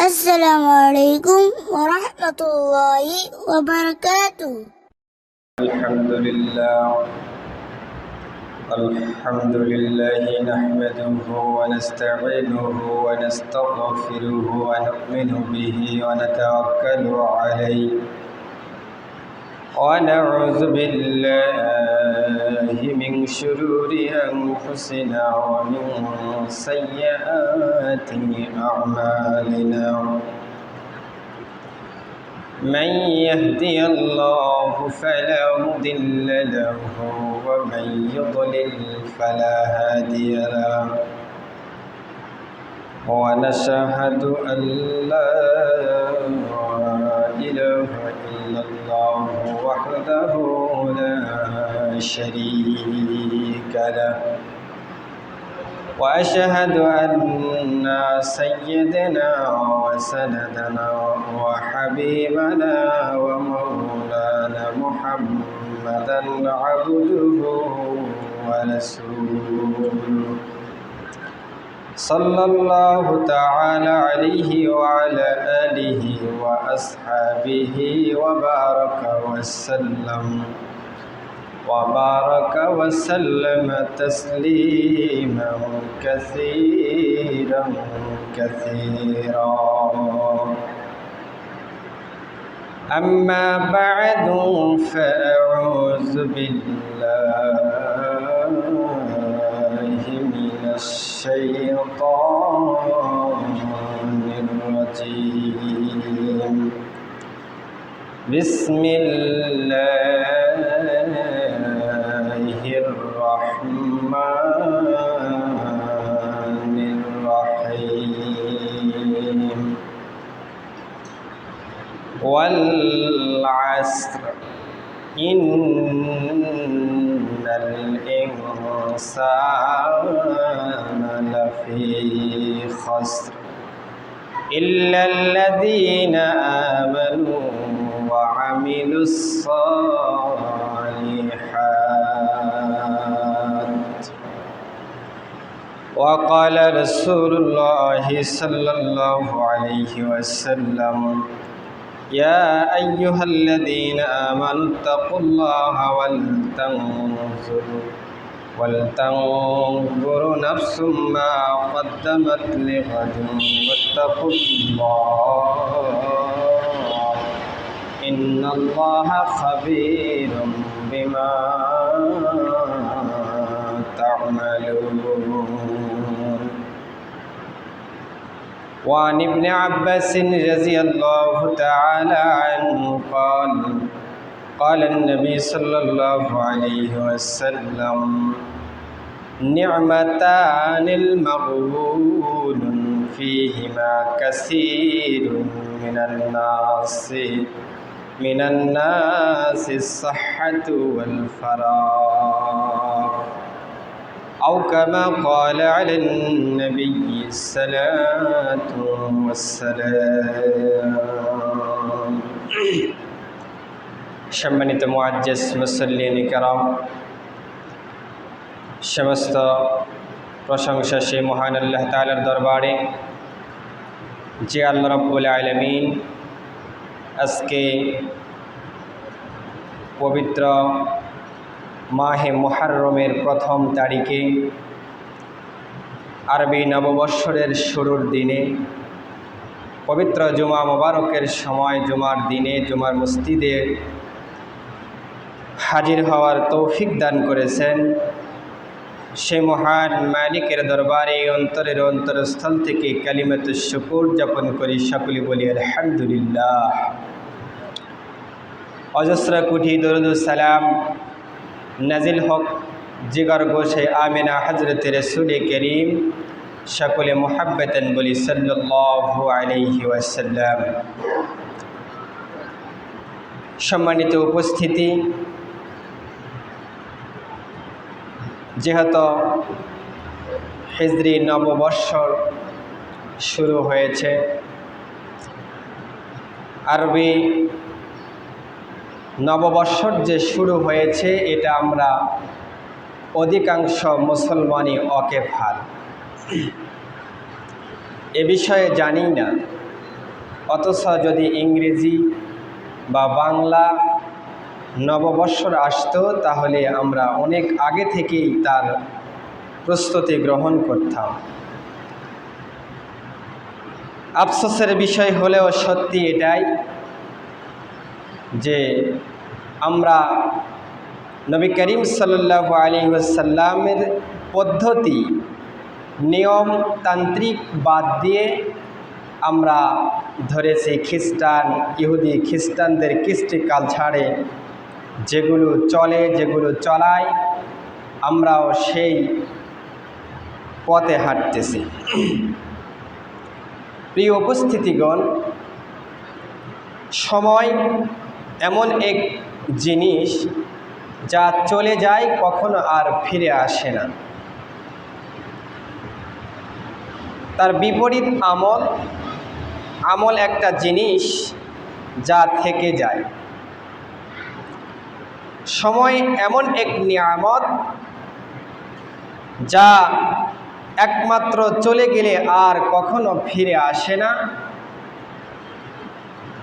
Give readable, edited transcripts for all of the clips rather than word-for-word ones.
السلام عليكم ورحمة الله وبركاته. الحمد لله نحمده ونستعينه ونستغفره ونؤمن به ونتوكل عليه ونعوذ بالله من شرور أنفسنا ومن سيئات أعمالنا. من يهدي الله فلا مضل له ومن يضلل فلا هادي له ونشهد أن لا إله إلا الله وحده لا شريك له وأشهد أن سيدنا وسندنا وحبيبنا ومولانا محمدا عبده ورسوله صلى الله تعالى عليه وعلى آله وأصحابه وبارك وسلم تسليما كثيرا أما بعد فأعوذ بالله من الشيطان الرجيم. بسم الله الرحمن الرحيم. والعصر إن الإنسان لفي خسر إلا الذين آمنوا وعملوا الصالحات. وقال رسول الله صلى الله عليه وسلم: يا أيها الذين آمنوا اتقوا الله ولتنظر نفس ما قدمت لغد واتقوا الله إن الله خبير بما تعملون. وعن ابن عباس رضي الله تعالى عنه قال النبي صلى الله عليه وسلم: نعمتان المغبون فيهما كثير من الناس الصحة والفراغ، أو كما قال على النبي الصلاة والسلام. সম্মানিত মুআজ্জিজ মুসল্লিন কিরাম, সমস্ত প্রশংসা সেই মহান আল্লাহ তাআলার দরবারে যে আল্লাহ রাব্বুল আলামিন আজকে পবিত্র মাহে মুহররমের প্রথম তারিখে আরবি নববর্ষের শুরুর দিনে পবিত্র জুমা মোবারকের সময় জুমার দিনে জুমার মসজিদে হাজির হওয়ার তৌফিক দান করেছেন। সেই মহান মালিকের দরবারে অন্তরের অন্তরস্থল থেকে কালিমাতুশ শুকর যাপন করি, সকলে বলি আলহামদুলিল্লাহ। অজস্র কোটি দরুদ ও সালাম নাজিল হক জিগর গোশে আমিনা হযরত রাসূল করিম, সকলে মুহাব্বতান বলি সাল্লাল্লাহু আলাইহি ওয়াসাল্লাম। সম্মানিত উপস্থিতি, যেহেতু হিজরি নববর্ষ শুরু হয়েছে, আরবি নববর্ষর যে শুরু হয়েছে এটা আমরা অধিকাংশ মুসলমানই ওয়াকিফাল, এ বিষয়ে জানি না। অথচ যদি ইংরেজি বা বাংলা নববর্ষর আসতো তাহলে আমরা অনেক আগে থেকেই তার প্রস্তুতি গ্রহণ করতাম। আফসোসের বিষয় হলেও সত্যি এটাই যে আমরা নবী করিম সাল্লাল্লাহু আলাইহি ওয়াসাল্লামের পদ্ধতি নিয়মতান্ত্রিক বাদ দিয়ে আমরা ধরেছি খ্রিস্টান ইহুদি খ্রিস্টানদের কৃষ্টি কালচারে যেগুলো চলে যেগুলো চলায় আমরাও সেই পথে হাঁটতেছি। প্রিয় উপস্থিতিগণ, সময় এমন এক জিনিস যা চলে যায় কখনো আর ফিরে আসে না। তার বিপরীত আমল একটা জিনিস যা থেকে যায়। সময় এমন এক নিয়ামত যা একমাত্র চলে গেলে আর কখনো ফিরে আসে না।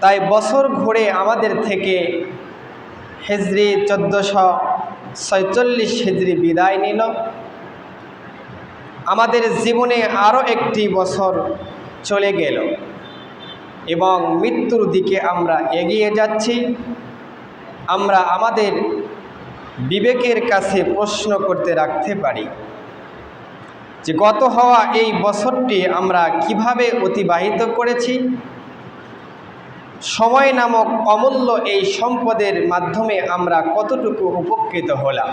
তাই বছর ঘুরে আমাদের থেকে হিজরি 1446 হিজরি বিদায় নিল। আমাদের জীবনে আরও একটি বছর চলে গেল এবং মৃত্যুর দিকে আমরা এগিয়ে যাচ্ছি। আমরা আমাদের বিবেকের কাছে প্রশ্ন করতে রাখতে পারি যে গত হওয়া এই বছরটি আমরা কিভাবে অতিবাহিত করেছি। সময় নামক অমূল্য এই সম্পদের মাধ্যমে আমরা কতটুকু উপকৃত হলাম।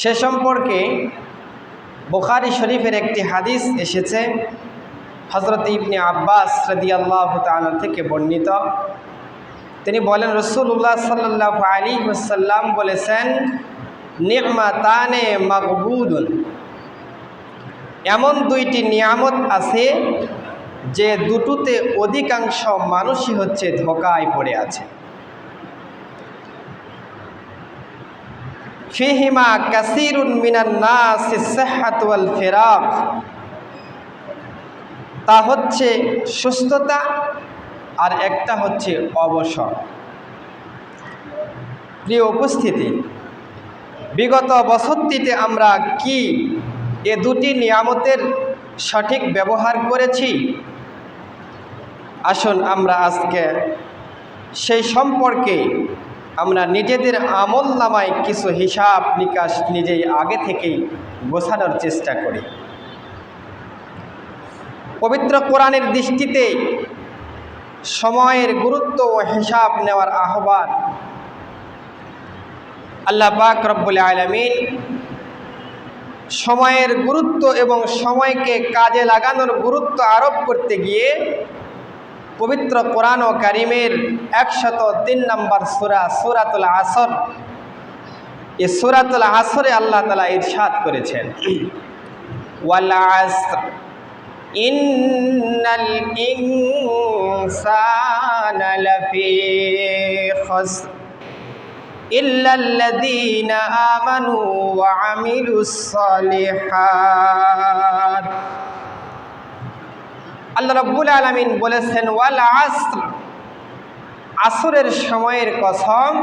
সে সম্পর্কে বুখারী শরীফের একটি হাদিস এসেছে, হযরত ইবনে আব্বাস রাদিয়াল্লাহু তাআলা থেকে বর্ণিত। তিনি বলেন, রাসূলুল্লাহ সাল্লাল্লাহু আলাইহি ওয়াসাল্লাম বলেছেন, নি'মাতানে মাগবুদুন, এমন দুইটি নিয়ামত আছে যে দুটোতে অধিকাংশ মানুষই হচ্ছে ধোঁকায় পড়ে আছে। ফিহিমা কাসীরুন মিনান নাসি সিহহাত ওয়াল ফিরাগ, তা হচ্ছে সুস্থতা আর একটা হচ্ছে অবসর। প্রিয় উপস্থিতি, বিগত বছরটিতে আমরা কি এ দুটি নিয়ামতের সঠিক ব্যবহার করেছি? আসুন আমরা আজকে সেই সম্পর্কে আমরা নিজেদের আমল নামায় কিছু হিসাব নিকাশ নিজেই আগে থেকেই গোছানোর চেষ্টা করি। পবিত্র কোরআনের দৃষ্টিতে সময়ের গুরুত্ব ও হিসাব নেওয়ার আহ্বান আল্লাহ পাক রব্বুল আলামিন সময়ের গুরুত্ব এবং সময়কে কাজে লাগানোর গুরুত্ব আরোপ করতে গিয়ে পবিত্র কোরআন ও কারিমের 103 নম্বর সূরা সূরাতুল আসর, এই সূরাতুল আসরে আল্লাহ তাআলা ইরশাদ করেছেন, ওয়াল আসর ইন্নাল ইনসানা লাফি খুসর ইল্লাল্লাযীনা আমানু ওয়া আমিলুস সালিহাত। আল্লাহ রাব্বুল আলামিন বলেছেন, ওয়াল আসর, আসরের সময়ের কসম।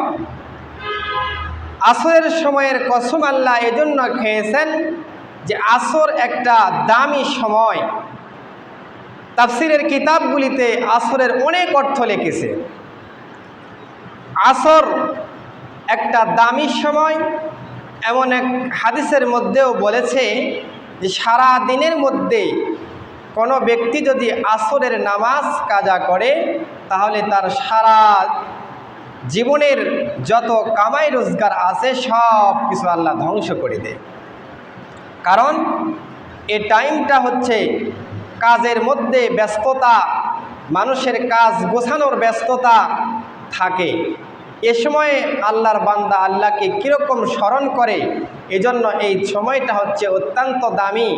আসরের সময়ের কসম আল্লাহ এজন্য খেয়েছেন যে আসর একটা দামি সময়। তাফসীরের কিতাবগুলিতে আসরের অনেক অর্থ লিখেছে। আসর একটা দামি সময়। এমন এক হাদিসের মধ্যেও বলেছে যে সারা দিনের মধ্যে কোনো ব্যক্তি যদি আসরের নামাজ কাজা করে তাহলে তার সারা জীবনের যত কামাই রোজগার আছে সব কিছু আল্লাহ ধ্বংস করে দেয়। কারণ এ টাইমটা হচ্ছে কাজের মধ্যে ব্যস্ততা, মানুষের কাজ গোছানোর ব্যস্ততা থাকে। এ সময়ে আল্লাহর বান্দা আল্লাহকে কীরকম স্মরণ করে, এজন্য এই সময়টা হচ্ছে অত্যন্ত দামি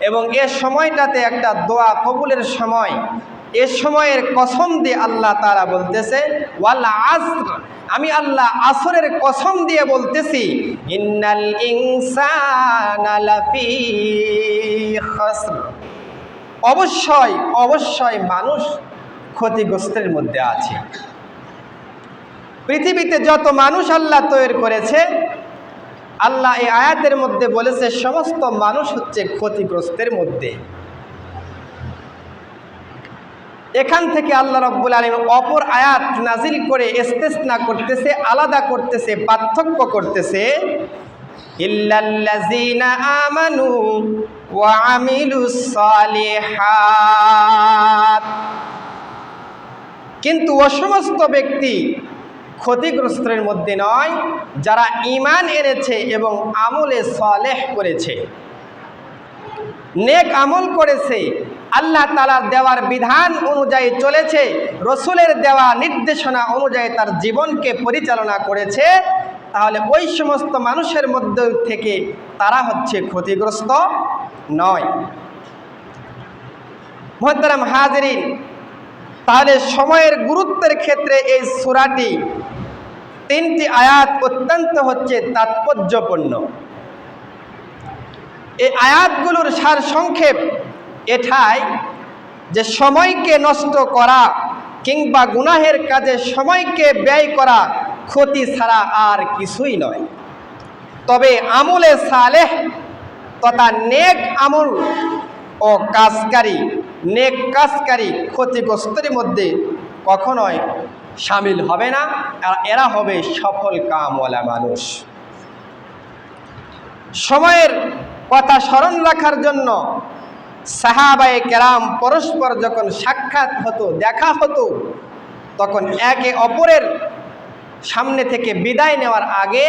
এবং এ সময়টাতে একটা দোয়া কবুলের সময়। এ সময়ের কসম দিয়ে আল্লাহ তাআলা বলতেছে, ওয়াল আসর, আমি আল্লাহ আসরের কসম দিয়ে বলতেছি, ইন্নাল ইনসানা লাফি খুসর, অবশ্যই মানুষ ক্ষতিগ্রস্তের মধ্যে আছে। পৃথিবীতে যত মানুষ আল্লাহ তৈরি করেছে, আল্লাহ এই আয়াতের মধ্যে বলেছে সমস্ত মানুষ হচ্ছে ক্ষতিগ্রস্তের মধ্যে। এখান থেকে আল্লাহ রাব্বুল আলামিন অপর আয়াত নাজিল করে ইস্তিসনা করতেছে, আলাদা করতেছে, পার্থক্য করতেছে, ইল্লাল্লাযীনা আমানু ওয়া আমিলুস সালিহাত। কিন্তু ও সমস্ত ব্যক্তি ক্ষতিগ্রস্তের মধ্যে নয় যারা ঈমান এনেছে এবং আমলে সালেহ করেছে, নেক আমল করেছে, আল্লাহ তাআলার দেওয়ার বিধান অনুযায়ী চলেছে, রসুলের দেওয়া নির্দেশনা অনুযায়ী তার জীবনকে পরিচালনা করেছে, তাহলে ওই সমস্ত মানুষের মধ্যে থেকে তারা হচ্ছে ক্ষতিগ্রস্ত নয়। মুহতারাম হাজিরিন, তাহলে সময়ের গুরুত্বের ক্ষেত্রে এই সূরাটি 3টি আয়াত অত্যন্ত হচ্ছে তাৎপর্যপূর্ণ। এই আয়াতগুলোর সার সংক্ষেপ এটাই যে সময়কে নষ্ট করা কিংবা গুনাহের কাজে সময়কে ব্যয় করা ক্ষতি ছাড়া আর কিছুই নয়। তবে আমলে সালেহ তথা নেক আমল ও নেক কাজকারী ক্ষতিগ্রস্তের মধ্যে কখনোই শামিল হবে না, আর এরা হবে সফল কামওয়ালা মানুষ। সময়ের কথা স্মরণ রাখার জন্য সাহাবায়ে কেরাম পরস্পর যখন সাক্ষাৎ হতো, দেখা হতো, তখন একে অপরের সামনে থেকে বিদায় নেওয়ার আগে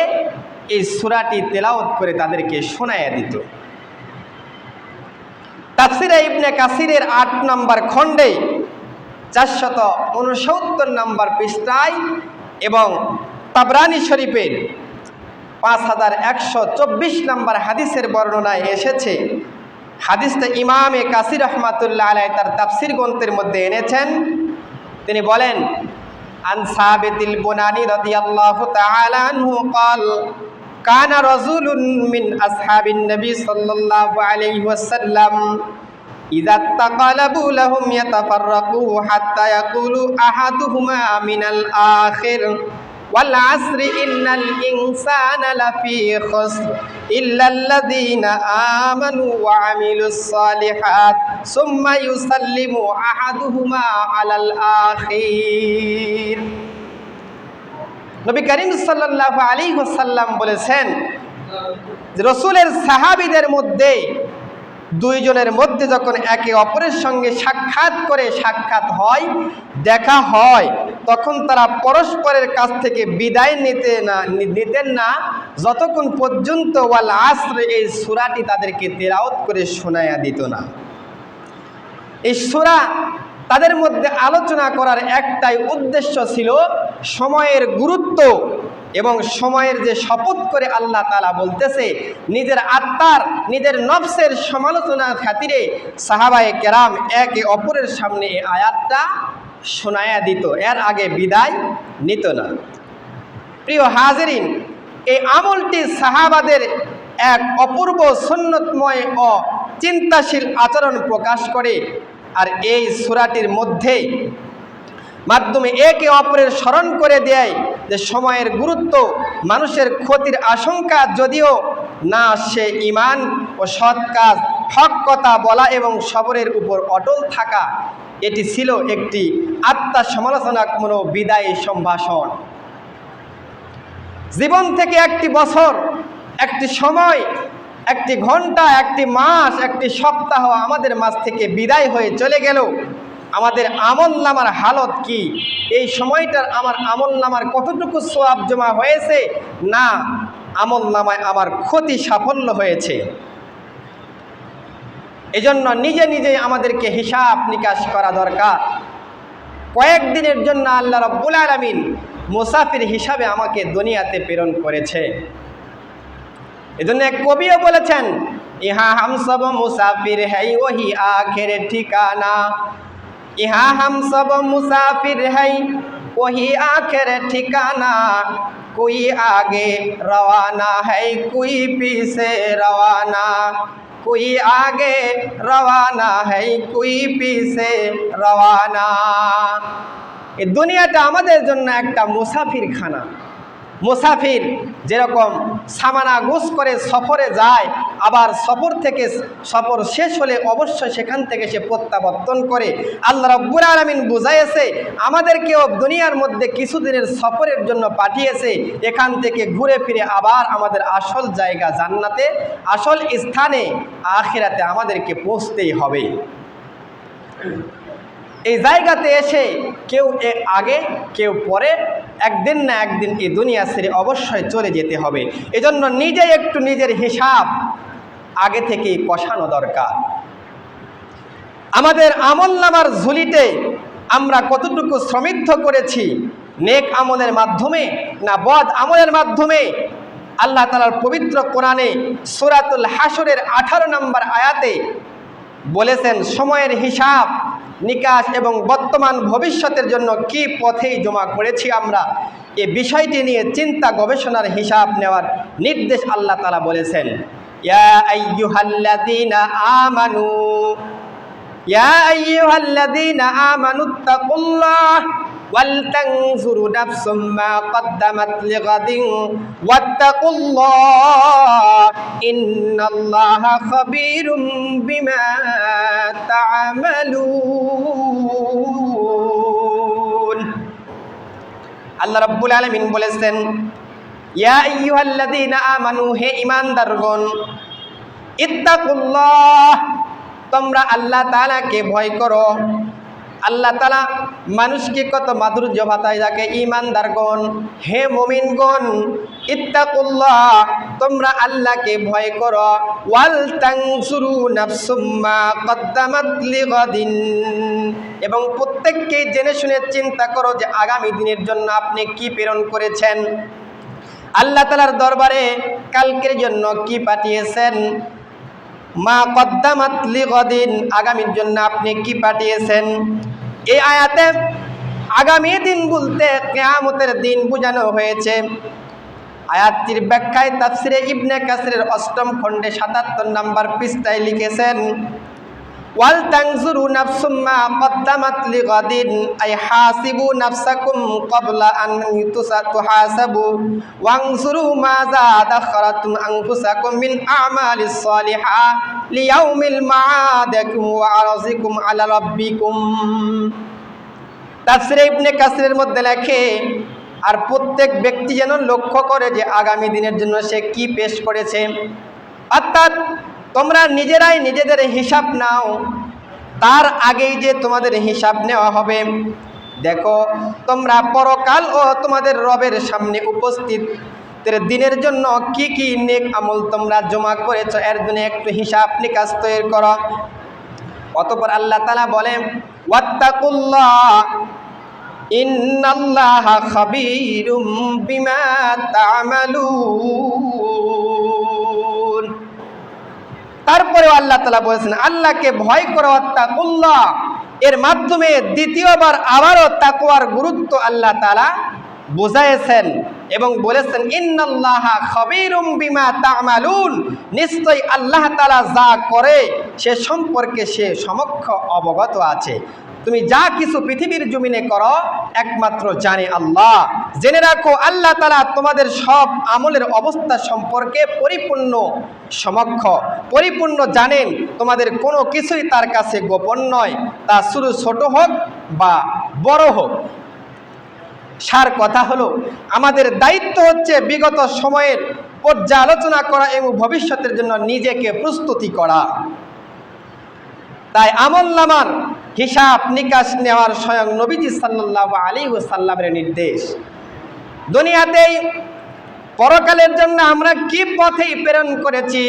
এই সূরাটি তেলাওয়াত করে তাদেরকে শোনাইয়া দিত। তাফসীরে ইবনে কাসিরের 8 নম্বর খণ্ডে 469 নম্বর পৃষ্ঠায় এবং তাবরানী শরীফের 5124 নম্বর হাদিসের বর্ণনায় এসেছে। হাদিসটা ইমামে কাসির রহমাতুল্লাহ আলাইহি তার তাফসীর গ্রন্থের মধ্যে এনেছেন। তিনি বলেন, আন সাবিতিল বুনানি রাদিয়াল্লাহু তাআলা আনহু قال কানা রাজুলুন মিন আসহাবিন নবী সাল্লাল্লাহু আলাইহি ওয়াসাল্লাম ইযা তাকালাবু লাহুম ইয়াতাফাররাকু হাত্তা ইয়াকুলু আহাদুহুমা মিনাল আখির ওয়াল আসরি ইন্নাল ইনসানা লাফি খুসর ইল্লাল্লাযীনা আমানু ওয়া আমিলুস সালিহাত সুম্মা ইউসাল্লিমু আহাদুহুমা আলাল আখির। নবী করিম সাল্লাল্লাহু আলাইহি ওয়াসাল্লাম বলেছেন যে রাসূলের সাহাবীদের মধ্যে দুইজনের মধ্যে যখন একে অপরের সঙ্গে সাক্ষাৎ হয়, দেখা হয়, তখন তারা পরস্পরের কাছ থেকে বিদায় নিতেন না যতক্ষণ পর্যন্ত ওয়াল আসর এই সূরাটি তাদেরকে তেলাওয়াত করে শোনায়া দিত না। এই সূরা তাদের মধ্যে আলোচনা করার একটাই উদ্দেশ্য ছিল সময়ের গুরুত্ব এবং সময়ের যে শপথ করে আল্লাহ তাআলা বলতেছে, নিজের আত্মার নিজের নফসের সমালোচনার খাতিরে সাহাবায়ে কেরাম একে অপরের সামনে এই আয়াতটা শোনায়া দিত, এর আগে বিদায় নিত না। প্রিয় হাজিরিন, এই আমলটি সাহাবাদের এক অপূর্ব সুন্নতময় ও চিন্তাশীল আচরণ প্রকাশ করে। আর এই সূরাটির মধ্যে মাধ্যমে একে অপরের স্মরণ করে দেয় যে সময়ের গুরুত্ব, মানুষের ক্ষতির আশঙ্কা যদিও না, সে ঈমান ও সৎ কাজ, হক কথা বলা এবং সবরের উপর অটল থাকা, এটি ছিল একটি আত্মসমালোচনামূলক বিদায়ী সম্ভাষণ। জীবন থেকে একটি বছর, একটি সময়, একটি ঘন্টা, একটি মাস, একটি সপ্তাহ আমাদের মাঝ থেকে বিদায় হয়ে চলে গেল, আমাদের আমলনামার হালত কি? এই সময়টার আমার আমলনামার কতটুকু সওয়াব জমা হয়েছে, না আমলনামায় আমার ক্ষতি সাফল্য হয়েছে? এজন্য নিজে নিজেই আমাদেরকে হিসাব নিকাশ করা দরকার। কয়েকদিনের জন্য আল্লাহ রাব্বুল আলামিন মুসাফির হিসাবে আমাকে দুনিয়াতে প্রেরণ করেছে। এজন্য এক কবিও বলেছেন, ইহা হাম সব মুসাফির হ্যায় ওহি আখের ঠিকানা, ইহা হাম সব মুসাফির হ্যায় ওহি আখের ঠিকানা, কুই আগে রওয়ানা হ্যায় কুই পিছে রওয়ানা, कोई आगे रवाना है कोई पीछे रवाना। এই দুনিয়াটা আমাদের জন্য একটা মুসাফির খানা। মুসাফির যেরকম সামানা গোছ করে সফরে যায়, আবার সফর শেষ হলে অবশ্যই সেখান থেকে সে প্রত্যাবর্তন করে। আল্লাহ রাব্বুল আলামিন বুঝাইছে আমাদেরকেও দুনিয়ার মধ্যে কিছুদিনের সফরের জন্য পাঠিয়েছে, এখান থেকে ঘুরে ফিরে আবার আমাদের আসল জায়গা জান্নাতে, আসল স্থানে আখিরাতে আমাদেরকে পৌঁছতেই হবে। এই জায়গাতে এসে কেউ আগে কেউ পরে, একদিন না একদিন এই দুনিয়া ছেড়ে অবশ্যই চলে যেতে হবে। এজন্য নিজেই একটু নিজের হিসাব আগে থেকেই কষানো দরকার। আমাদের আমলনামার ঝুলিতে আমরা কতটুকু শ্রমিদ্ধ করেছি, নেক আমলের মাধ্যমে না বদ আমলের মাধ্যমে? আল্লাহ তাআলার পবিত্র কোরআনে সূরাতুল হাশরের 18 নম্বর আয়াতে বলেছেন, সময়ের হিসাব নিকাশ এবং বর্তমান ভবিষ্যতের জন্য কি পথেই জমা করেছি আমরা, এই বিষয়টি নিয়ে চিন্তা গবেষণার হিসাব নেওয়ার নির্দেশ আল্লাহ তাআলা বলেছেন। ইয়া আইয়ুহাল্লাযীনা আমানু তাকুল্লাহ ওয়াল তানজুরু নাফসুম মা কদ্দামাত লিগাদিন ওয়াত্তাকুল্লাহ ইন্নাল্লাহা খাবীরুম বিমা তা'মালুন। আল্লাহ রাব্বুল আলামিন বলেছেন, ইয়া আইয়ুহাল্লাযীনা আমানু, হে ঈমানদারগণ, ইত্তাকুল্লাহ, তোমরা আল্লাহ তাআলাকে ভয় করো। আল্লাহ তাআলা মানুষকে কত মাধুর্য ভাতায় যাকে ঈমানদারগণ, হে মুমিনগণ, ইত্তাকুল্লাহ, তোমরা আল্লাহকে ভয় করো। ওয়াল তানজুরু নাফসুম মা কদ্দামাত লিগাদিন, এবং প্রত্যেককে জেনে শুনে চিন্তা করো যে আগামী দিনের জন্য আপনি কি প্রেরণ করেছেন। আল্লাহ তাআলার দরবারে কালকের জন্য কি পাঠিয়েছেন। মা কদ্দামাত লিগাদিন, আগামীর জন্য আপনি কি পাঠিয়েছেন। এই আয়াতে আগামী দিন বলতে কিয়ামতের দিন বোঝানো হয়েছে। আয়াতটির ব্যাখ্যায় তাফসিরে ইবনে কাসিরের 8ম খণ্ডে 77 নম্বর পৃষ্ঠায় লিখেছেন, ওয়াল তানজুরু নাফসুম মা কদ্দামাত লিগাদিন, আই হাসিবু নাফসাকুম ক্বাবলা আন তুহাসাবু ওয়ানজুরু মাযা দাখারাতুম আনফুসাকুম মিন আমালিস সালিহা লিয়াউমিল মাআদাকুম ওয়া আরজিকুম আলা রাব্বিকুম। তাফসিরে ইবনে কাসিরের মধ্যে লেখে, আর প্রত্যেক ব্যক্তি যেন লক্ষ্য করে যে আগামী দিনের জন্য সে কি পেশ করেছে। অর্থাৎ তোমরা নিজেরাই নিজেদের হিসাব নাও, তার আগেই যে তোমাদের হিসাব নেওয়া হবে। দেখো তোমরা পরকাল ও তোমাদের রবের সামনে উপস্থিত দিনের জন্য কি কি নেক আমল তোমরা জমা করেছো, এর জন্য একটু হিসাব নিকাশ তৈরি করো। অতঃপর আল্লাহ তাআলা বলেন, ওয়াত্তাকুল্লাহ ইন্নাল্লাহা খাবীরুম বিমা তা'মালুন। তারপরে আল্লাহ তাআলা বলেছেন, আল্লাহকে ভয় করো, ওয়াত্তাকুল্লাহ, এর মাধ্যমে দ্বিতীয়বার আবারও তাকওয়ার গুরুত্ব আল্লাহ তাআলা বুঝাইছেন এবং বলেছেন, ইন্নাল্লাহা খাবীরুম বিমা তা'মালুন, নিশ্চয়ই আল্লাহ তাআলা যা করে সে সম্পর্কে সে সমক্ষ অবগত আছে। তুমি যা কিছু পৃথিবীর জমিনে করো একমাত্র জানে আল্লাহ। জেনে রাখো আল্লাহ তাআলা তোমাদের সব আমলের অবস্থা সম্পর্কে পরিপূর্ণ সমক্ষ, পরিপূর্ণ জানেন। তোমাদের কোনো কিছুই তার কাছে গোপন নয়, তা শুধু ছোট হোক বা বড় হোক। সার কথা হলো, আমাদের দায়িত্ব হচ্ছে বিগত সময়ের পর্যালোচনা করা এবং ভবিষ্যতের জন্য নিজেকে প্রস্তুতি করা। তাই আমলনামার হিসাব নিকাশ নেওয়ার স্বয়ং নবীজি সাল্লাল্লাহু আলাইহি ওয়াসাল্লামের নির্দেশ। দুনিয়াতেই পরকালের জন্য আমরা কি পথেই প্রেরণ করেছি,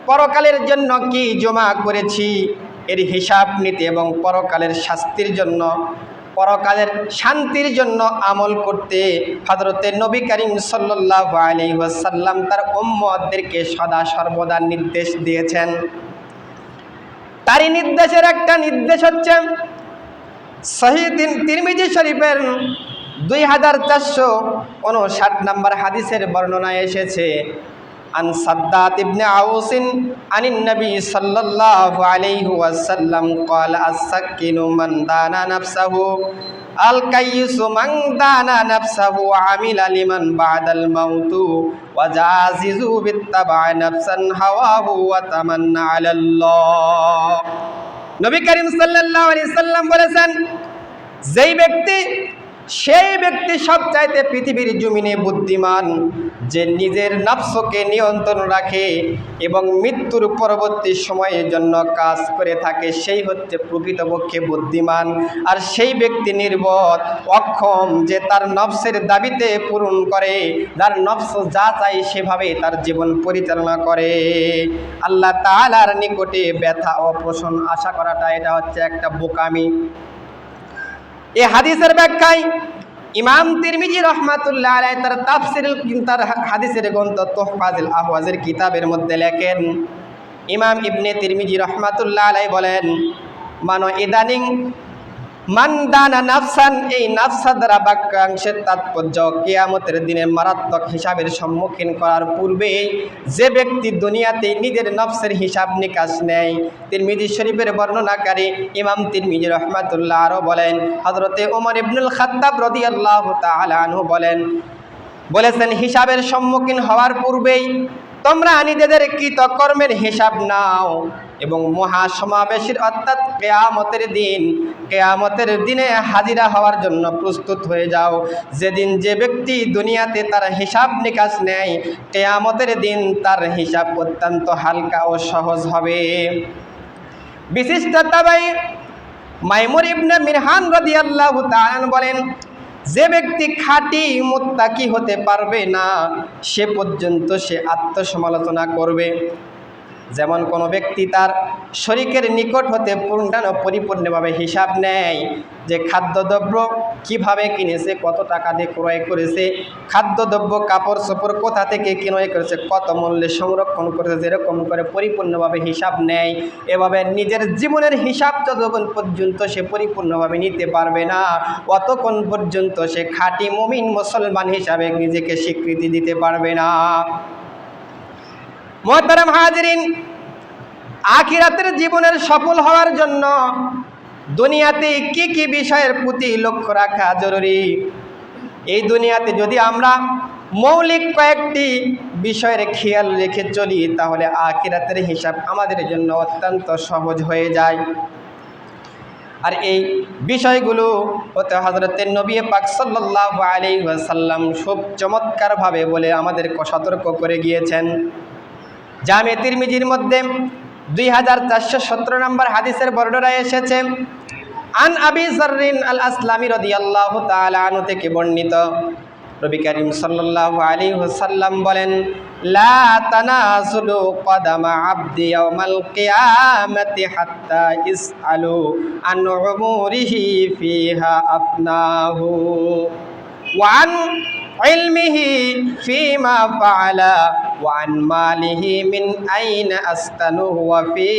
পরকালের জন্য কি জমা করেছি, এর হিসাব নিতে এবং পরকালের শাস্তির জন্য, পরকালের শান্তির জন্য আমল করতে হযরতে নবী করিম সাল্লাল্লাহু আলাইহি ওয়াসাল্লাম তার উম্মতদেরকে সদা সর্বদা নির্দেশ দিয়েছেন। তারই নির্দেশের একটা নির্দেশ হচ্ছে সহিহ তিরমিজি শরীফের 2459 নম্বর হাদিসের বর্ণনায় এসেছে, عن صدات بن عوس عن النبي صلى الله عليه وسلم قال السكين من دان نفسه الكيس من دان نفسه عمل لمن بعد الموت وجازز بالتبع نفسا هواه وتمنى على الله নবী করিম সাল্লাল্লাহু আলাইহি সাল্লাম বলেছেন যেই ব্যক্তি সেই ব্যক্তি সবচাইতে পৃথিবীর জমিনে বুদ্ধিমান যে নিজের নফসকে নিয়ন্ত্রণ রাখে এবং মৃত্যুর পরবর্তী সময়ের জন্য কাজ করে থাকে সেই হচ্ছে প্রকৃতপক্ষে বুদ্ধিমান আর সেই ব্যক্তি নির্বোধ অক্ষম যে তার নফসের দাবিতে পূরণ করে যার নফস যা চাই সেভাবে তার জীবন পরিচালনা করে আল্লাহ তাআলার নিকটে ব্যথা ও প্রসন্ন আশা করাটা এটা হচ্ছে একটা বোকামি এই হাদিসের ব্যাখ্যায় ইমাম তিরমিজি রাহমাতুল্লাহ আলাইহি তার তার হাদিসের গ্রন্থ তুহফাতুল আহওয়াজের কিতাবের মধ্যে লেখেন ইমাম ইবনে তিরমিজি রাহমাতুল্লাহ আলাইহি বলেন মানো ইদানিং মান দানা নাফসান এই নাফসা দ্বারা বাক্যাংশের তাৎপর্য কিয়ামতের দিনে মারাত্মক হিসাবের সম্মুখীন করার পূর্বে যে ব্যক্তি দুনিয়াতে নিজের নফসের হিসাব নিকাশ নেয় তিরমিজি শরীফের বর্ণনাকারী ইমাম তিরমিজি রাহমাতুল্লাহ আরও বলেন হযরতে ওমর ইবনুল খাত্তাব রাদিয়াল্লাহু তাআলা আনহু বলেছেন হিসাবের সম্মুখীন হওয়ার পূর্বেই তোমরা নিজেদের কৃতকর্মের হিসাব নাও এবং মহাসমাবেশের অর্থাৎ কেয়ামতের দিনে হাজিরা হওয়ার জন্য প্রস্তুত হয়ে যাও যেদিন যে ব্যক্তি দুনিয়াতে তার হিসাব নিকাশ নেয় কেয়ামতের দিন তার হিসাব অত্যন্ত হালকা ও সহজ হবে বিশিষ্ট তাবেঈ মাইমুর ইবনে মিরহান রাদিয়াল্লাহু তাআলা বলেন যে ব্যক্তি খাঁটি মুত্তাকি হতে পারবে না সে পর্যন্ত সে আত্মসমালোচনা করবে যেমন কোনো ব্যক্তি তার শরীকের নিকট হতে পরিপূর্ণভাবে হিসাব নেয় যে খাদ্যদ্রব্য কিভাবে কিনেছে কত টাকা দিয়ে ক্রয় করেছে খাদ্যদ্রব্য কাপড় চোপড় কোথা থেকে ক্রয় করেছে কত মূল্যে সংরক্ষণ করেছে যেরকম করে পরিপূর্ণভাবে হিসাব নেয় এভাবে নিজের জীবনের হিসাব যতক্ষণ পর্যন্ত সে পরিপূর্ণভাবে নিতে পারবে না অতক্ষণ পর্যন্ত সে খাঁটি মুমিন মুসলমান হিসাবে নিজেকে স্বীকৃতি দিতে পারবে না মুহতারাম হাজিরিন আখিরাতের জীবনের সফল হওয়ার জন্য দুনিয়াতে কি কি বিষয়ের প্রতি লক্ষ্য রাখা জরুরি এই দুনিয়াতে যদি আমরা মৌলিক কয়েকটি বিষয়ের খেয়াল রেখে চলি তাহলে আখিরাতের হিসাব আমাদের জন্য অত্যন্ত সহজ হয়ে যায় আর এই বিষয়গুলো হতে হযরতে নবী পাক সাল্লাল্লাহু আলাইহি ওয়াসাল্লাম খুব চমৎকারভাবে বলে আমাদেরকে সতর্ক করে গিয়েছেন জামে তিরমিজির মধ্যে 2417 নম্বর হাদিসের বর্ণনা এসেছে আন আবি যাররিন আল আসলামি রাদিয়াল্লাহু তাআলা আনহু থেকে বর্ণিত নবী করিম সাল্লাল্লাহু আলাইহি ওয়াসাল্লাম বলেন লা তানাসুলু কদামা আবদি ইয়াউমাল কিয়ামাতি হাত্তা ইসআলু আন উমুরিহি ফিহা আফনাহু ওয়া আন ইলমিহি ফিমা ফাআলা ওয়া আন মালিহি মিন আইনা আসকানুহু ওয়া ফি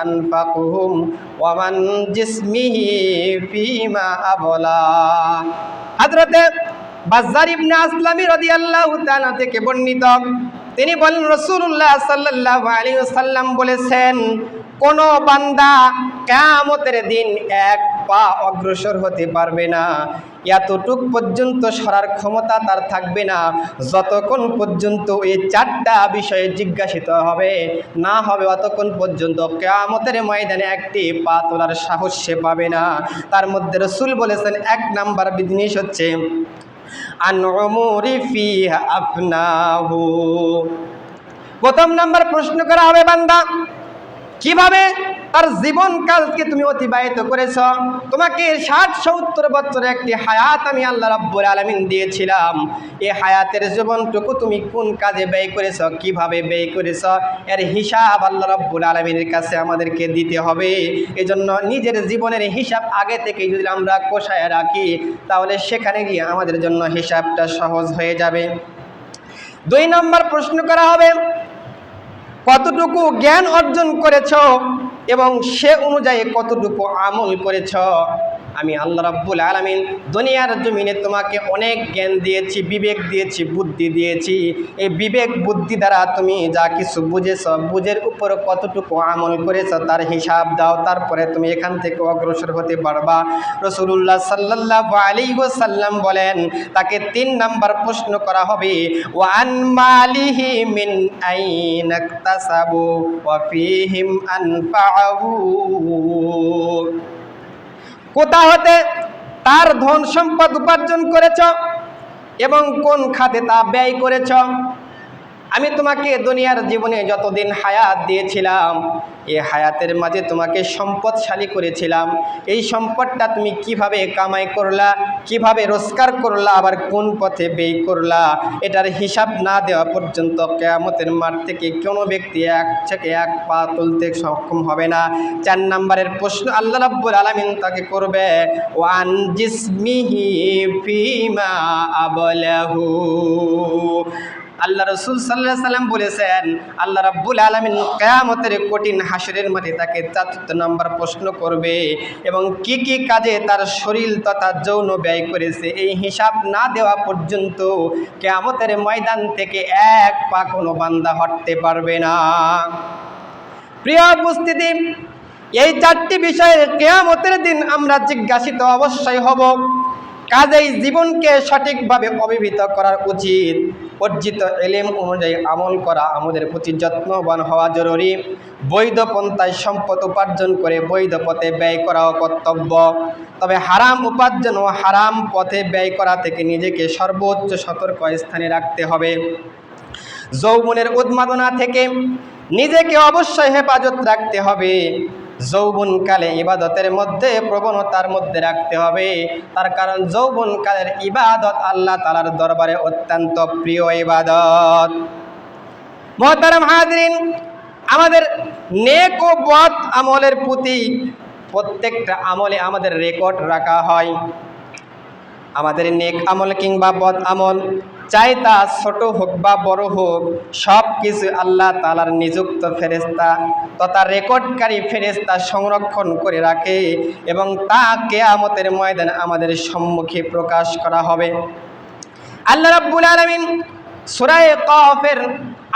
আনফাকুহুম ওয়া মান জিসমিহি ফিমা আবলা হযরতে বাজ্জার ইবনে আসলামি রাদিয়াল্লাহু তাআলা থেকে বর্ণিত তিনি বলেন রাসূলুল্লাহ সাল্লাল্লাহু আলাইহি ওয়াসাল্লাম বলেছেন কোন বান্দা কিয়ামতের দিন এক পা অগ্রসর হতে পারবে না এতটুক পর্যন্ত সরার ক্ষমতা তার থাকবে না যতক্ষণ পর্যন্ত এই চারটা বিষয়ে জিজ্ঞাসিত হবে না হবে অতক্ষণ পর্যন্ত কিয়ামতের ময়দানে একটি পা তোলার সাহস সে পাবে না তার মধ্যে রাসূল বলেছেন এক নাম্বার জিনিস হচ্ছে আন উমুরি ফিহা আফনাহু প্রথম নাম্বার প্রশ্ন করা হবে বান্দা কিভাবে তার জীবনকালকে তুমি অতিবাহিত করেছ তোমাকে 60-70 বছরের একটি হায়াত আমি আল্লাহ রাব্বুল আলামিন দিয়েছিলাম এই হায়াতের জীবনটুকু তুমি কোন কাজে ব্যয় করেছ কিভাবে ব্যয় করেছ এর হিসাব আল্লাহ রাব্বুল আলামিনের কাছে আমাদেরকে দিতে হবে এজন্য নিজের জীবনের হিসাব আগে থেকে যদি আমরা কষায় রাখি তাহলে সেখানে গিয়ে আমাদের জন্য হিসাবটা সহজ হয়ে যাবে 2 নম্বর প্রশ্ন করা হবে কতটুকু জ্ঞান অর্জন করেছ এবং সে অনুযায়ী কতটুকু আমল করেছ আমি আল্লাহ রাব্বুল আলামিন দুনিয়ার জমিনে তোমাকে অনেক জ্ঞান দিয়েছি, বিবেক দিয়েছি, বুদ্ধি দিয়েছি। এই বিবেক বুদ্ধি দ্বারা তুমি যা কিছু বুঝেছ, বুঝের উপর কতটুকু আমল করেছ তার হিসাব দাও, তারপরে তুমি এখান থেকে অগ্রসর হতে পারবা। রাসূলুল্লাহ সাল্লাল্লাহু আলাইহি ওয়াসাল্লাম বলেন, তাকে 3 নাম্বার প্রশ্ন করা হবে, ওয়ান মালিহি মিন আইনা ইকতাসাবু ওয়া ফীহিম আনফাহু, কোথা হতে তার ধন সম্পদ উপার্জন করেছ এবং কোন খাতে তা ব্যয় করেছ। আমি তোমাকে দুনিয়ার জীবনে যতদিন হায়াত দিয়েছিলাম, এই হায়াতের মাঝে তোমাকে সম্পদশালী করেছিলাম। এই সম্পদটা তুমি কিভাবে কামাই করলা, কিভাবে রোজগার করলা, আবার কোন পথে ব্যয় করলা, এটার হিসাব না দেওয়া পর্যন্ত কিয়ামতের মাঠ থেকে কোনো ব্যক্তি এক পা তুলতে সক্ষম হবে না। 4 নম্বরের প্রশ্ন আল্লাহ রাব্বুল আলামিন তাকে করবে, ওয়ান জিসমিহি ফিমা আবলাহু। আল্লাহ রাসূল সাল্লাল্লাহু আলাইহি সাল্লাম বলেছেন, আল্লাহ রাব্বুল আলামিন কিয়ামতের কঠিন হাসরের মাঠে তাকে 4 নম্বর প্রশ্ন করবে এবং কি কি কাজে তার শরীর তথা যৌন ব্যয় করেছে এই হিসাব না দেওয়া পর্যন্ত কিয়ামতের ময়দান থেকে এক পা কোনো বান্দা হটতে পারবে না। প্রিয় উপস্থিতি, এই 4টি বিষয়ে কিয়ামতের দিন আমরা জিজ্ঞাসিত অবশ্যই হব। কাজেই জীবনকে সঠিকভাবে অভিহিত করার উচিত। অর্জিত ইলম অনুযায়ী আমল করা আমাদের প্রতি যত্নবান হওয়া জরুরি। বৈধ পন্থায় সম্পদ উপার্জন করে বৈধ পথে ব্যয় করাও কর্তব্য। তবে হারাম উপার্জন ও হারাম পথে ব্যয় করা থেকে নিজেকে সর্বোচ্চ সতর্ক স্থানে রাখতে হবে। যৌবনের উন্মাদনা থেকে নিজেকে অবশ্যই হেফাজত রাখতে হবে। যৌবনকালে ইবাদতের মধ্যে প্রবণতার মধ্যে রাখতে হবে, তার কারণ যৌবনকালের ইবাদত আল্লাহ তাআলার দরবারে অত্যন্ত প্রিয় ইবাদত। মুহতারাম হাজরিন, আমাদের নেক ও বদ আমলের প্রতি প্রত্যেকটা আমলে আমাদের রেকর্ড রাখা হয়। আমাদের নেক আমল কিংবা বদ আমল, চাই তা ছোট হোক বা বড় হোক, সব কিছু আল্লাহ তাআলার নিযুক্ত ফেরেশতা তথা রেকর্ডকারী ফেরেশতা সংরক্ষণ করে রাখে এবং তা কিয়ামতের ময়দানে আমাদের সম্মুখে প্রকাশ করা হবে। আল্লাহ রাব্বুল আলামিন সূরা কাফের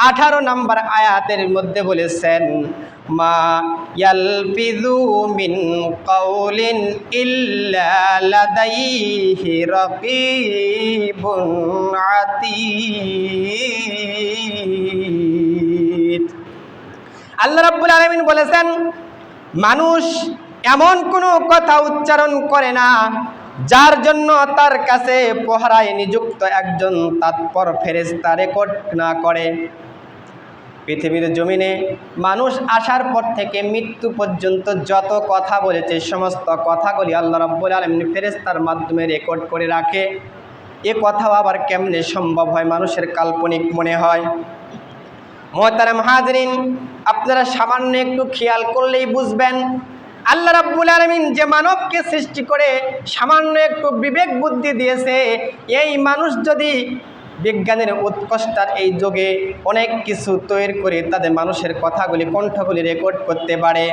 18 নম্বর আয়াতের মধ্যে বলেছেন, মা ইয়ালফিযু মিন কাওলিন ইল্লা লাদাইহি রাকীবুন আতীদ। আল্লাহ রাব্বুল আলামিন বলেছেন, মানুষ এমন কোনো কথা উচ্চারণ করে না যার জন্য তার কাছে পহরায় নিযুক্ত একজন তৎপর ফেরেশতা রেকর্ড না করে। পৃথিবীর জমিনে মানুষ আসার পর থেকে মৃত্যু পর্যন্ত যত কথা বলেছে সমস্ত কথাগুলি আল্লাহ রাব্বুল আলামিন ফেরেশতার মাধ্যমে রেকর্ড করে রাখে। এ কথাও আবার কেমনে সম্ভব হয়? মানুষের কাল্পনিক মনে হয়। মুহতারাম হাজরিন, আপনারা সামান্য একটু খেয়াল করলেই বুঝবেন, আল্লাহ রাব্বুল আলামিন যে মানবকে সৃষ্টি করে সামান্য একটু বিবেক বুদ্ধি দিয়েছে, এই মানুষ যদি বিজ্ঞানের উৎকর্ষতার এই যুগে অনেক কিছু তৈরি করে তাদের মানুষের কথাগুলি কণ্ঠগুলি রেকর্ড করতে পারে।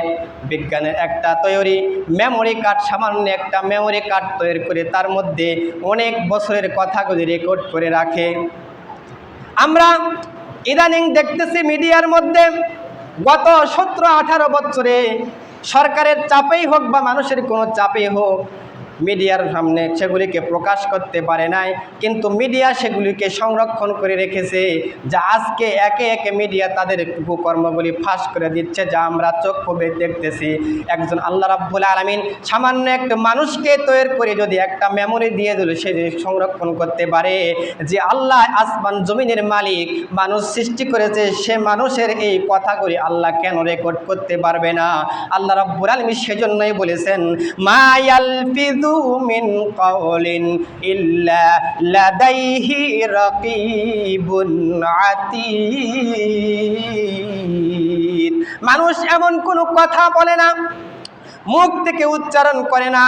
বিজ্ঞানের একটা তৈরি মেমোরি কার্ড, সামান্য একটা মেমোরি কার্ড তৈরি করে তার মধ্যে অনেক বছরের কথাগুলি রেকর্ড করে রাখে। আমরা ইদানিং দেখতেছি মিডিয়ার মধ্যে গত 17-18 বছরে সরকারের চাপেই হোক বা মানুষের কোনো চাপেই হোক, মিডিয়ার সামনে সেগুলিকে প্রকাশ করতে পারে নাই, কিন্তু মিডিয়া সেগুলিকে সংরক্ষণ করে রেখেছে, যা আজকে একে একে মিডিয়া তাদের কুকর্মগুলি ফাঁস করে দিচ্ছে, যা আমরা চক্ষুবে দেখতেছি। একজন আল্লাহ রাব্বুল আলামিন সামান্য একটা মানুষকে তৈরি করে যদি একটা মেমোরি দিয়ে দিল, সে যদি সংরক্ষণ করতে পারে যে আল্লাহ আসমান জমিনের মালিক, মানুষ সৃষ্টি করেছে, সে মানুষের এই কথাগুলি আল্লাহ কেন রেকর্ড করতে পারবে না? আল্লাহ রাব্বুল আলামিন সেজন্যই বলেছেন, মা ইয়ালফিযু মিন কাওলিন ইল্লা লাদাইহি রাকীবুন আতীদ। মানুষ এমন কোনো কথা বলে না, মুখ থেকে উচ্চারণ করে না,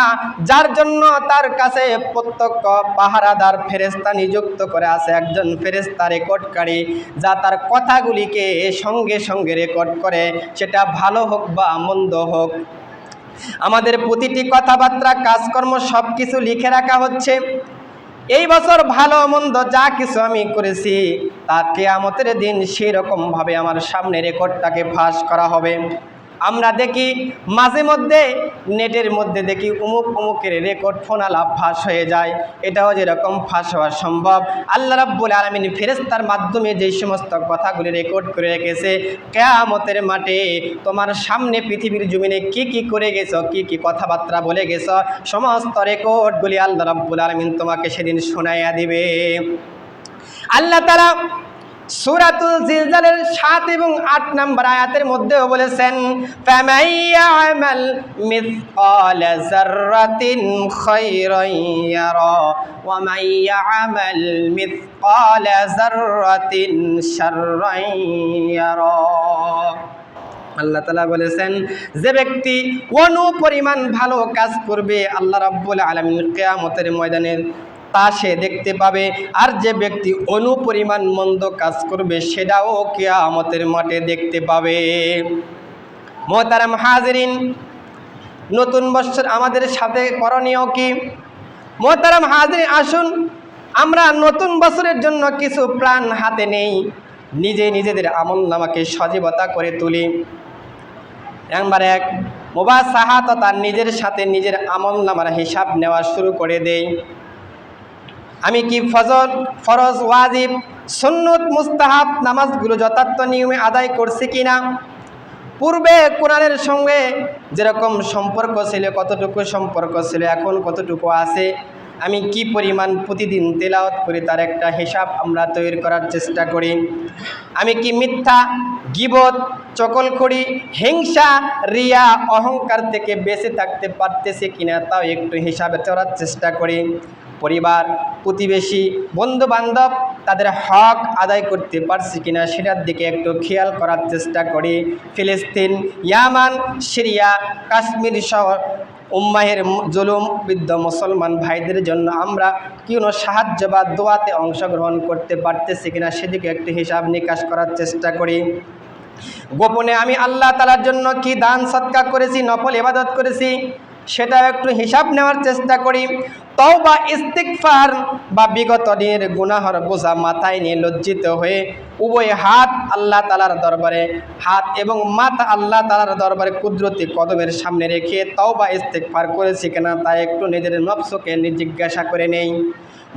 যার জন্য তার কাছে প্রত্যক্ষ পাহারাদার ফেরেশতা নিযুক্ত করে আছে, একজন ফেরেশতা রেকর্ডকারী, যা তার কথাগুলিকে সঙ্গে সঙ্গে রেকর্ড করে, সেটা ভালো হোক বা মন্দ হোক। আমাদের প্রতিটি কথাবার্তা, কাজকর্ম সব কিছু লিখে রাখা হচ্ছে। এই বছর ভালো মন্দ যা কিছু আমি করেছি তা কিয়ামতের দিন সেই রকমভাবে আমার সামনে রেকর্ডটাকে ফাঁস করা হবে। আমরা দেখি মাঝে মধ্যে নেটের মধ্যে দেখি অমুকের রেকর্ড ফোনালাপ ফাঁস হয়ে যায়। এটাও যেরকম ফাঁস হওয়া সম্ভব, আল্লাহ রাব্বুল আলামিন ফেরেশতার মাধ্যমে যে সমস্ত কথাগুলি রেকর্ড করে রেখেছে, কিয়ামতের মাঠে তোমার সামনে পৃথিবীর জমিনে কি করে গেছো, কি কথাবার্তা বলে গেছো, সমস্ত রেকর্ডগুলি আল্লাহ রাব্বুল আলামিন তোমাকে সেদিন শোনাইয়া দিবে। আল্লাহ তাআলা সূরাতুল জিলজালের ৭ এবং ৮ নম্বর আয়াতের মধ্যেও বলেছেন, ফামান ইয়ামাল মিসকালা যাররাতিন খায়রান ইয়ারা ওয়া মান ইয়ামাল মিসকালা যাররাতিন শাররান ইয়ারা। আল্লাহ তাআলা বলেছেন, যে ব্যক্তি কোনো পরিমাণ ভালো কাজ করবে আল্লাহ রাব্বুল আলামিন কিয়ামতের ময়দানে তা সে দেখতে পাবে, আর যে ব্যক্তি অনুপরিমাণ মন্দ কাজ করবে সেটাও কিয়ামতের মাঠে দেখতে পাবে। মুহতারাম হাজিরিন, নতুন বছর আমাদের সাথে করণীয় কি? মুহতারাম হাজিরিন, আসুন আমরা নতুন বছরের জন্য কিছু প্ল্যান হাতে নেই, নিজেদের আমলনামাকে সজীবতা করে তুলি। নাম্বার ১, মুবাসাহাত, তার নিজের সাথে নিজের আমলনামার হিসাব নেওয়া শুরু করে দেই। আমি কি ফরজ, ওয়াজিব, সুন্নত, মুস্তাহাব নামাজগুলো যথার্থ নিয়মে আদায় করছি কিনা? পূর্বে কোরআনের সঙ্গে যেরকম সম্পর্ক ছিল, কতটুকু সম্পর্ক ছিল, এখন কতটুকু আছে? আমি কি পরিমাণ প্রতিদিন তেলাওয়াত করি তার একটা হিসাব আমরা তৈরি করার চেষ্টা করি। আমি কি মিথ্যা, গীবত, চগলখড়ি, হিংসা, রিয়া, অহংকার থেকে বেঁচে থাকতে পারতেছি কিনা তাও একটু হিসাবে করার চেষ্টা করি। পরিবার, প্রতিবেশী, বন্ধুবান্ধব তাদের হক আদায় করতে পারছি কিনা সেটার দিকে একটু খেয়াল করার চেষ্টা করি। ফিলিস্তিন, ইয়ামান, সিরিয়া, কাশ্মীর সহ উম্মাহের জুলুম বিদ্ধ মুসলমান ভাইদের জন্য আমরা কোনো সাহায্য বা দোয়াতে অংশগ্রহণ করতে পারতেছি কিনা সেদিকে একটু হিসাব নিকাশ করার চেষ্টা করি। গোপনে আমি আল্লাহ তাআলার জন্য কি দান সদকা করেছি, নফল ইবাদত করেছি সেটাও একটু হিসাব নেওয়ার চেষ্টা করি। তওবা, ইস্তিগফার বা বিগত দিনের গুনাহর বোঝা মাথায় নিয়ে লজ্জিত হয়ে উভয় হাত আল্লাহ তাআলার দরবারে, হাত এবং মাথা আল্লাহ তাআলার দরবারে কুদরতি কদমের সামনে রেখে তওবা ইস্তিগফার করেছি কিনা তা একটু নিজের নফসকে জিজ্ঞাসা করে নেই।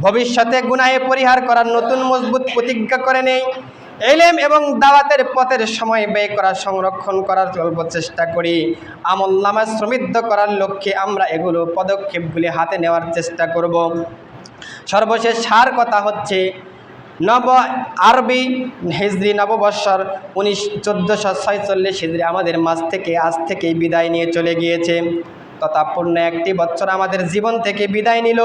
ভবিষ্যতে গুনাহে পরিহার করার নতুন মজবুত প্রতিজ্ঞা করে নেই। ইলম এবং দাওয়াতের পথের সময় ব্যয় করা, সংরক্ষণ করার অল্প চেষ্টা করি। আমলনামা সমৃদ্ধ করার লক্ষ্যে আমরা এগুলো পদক্ষেপগুলি হাতে নেওয়ার চেষ্টা করব। সর্বশেষ সার কথা হচ্ছে, আরবি হিজরি নববর্ষর 1446 হিজরি আমাদের মাঝ থেকে আজ থেকেই বিদায় নিয়ে চলে গিয়েছে। তথাপূর্ণ একটি বছর আমাদের জীবন থেকে বিদায় নিল,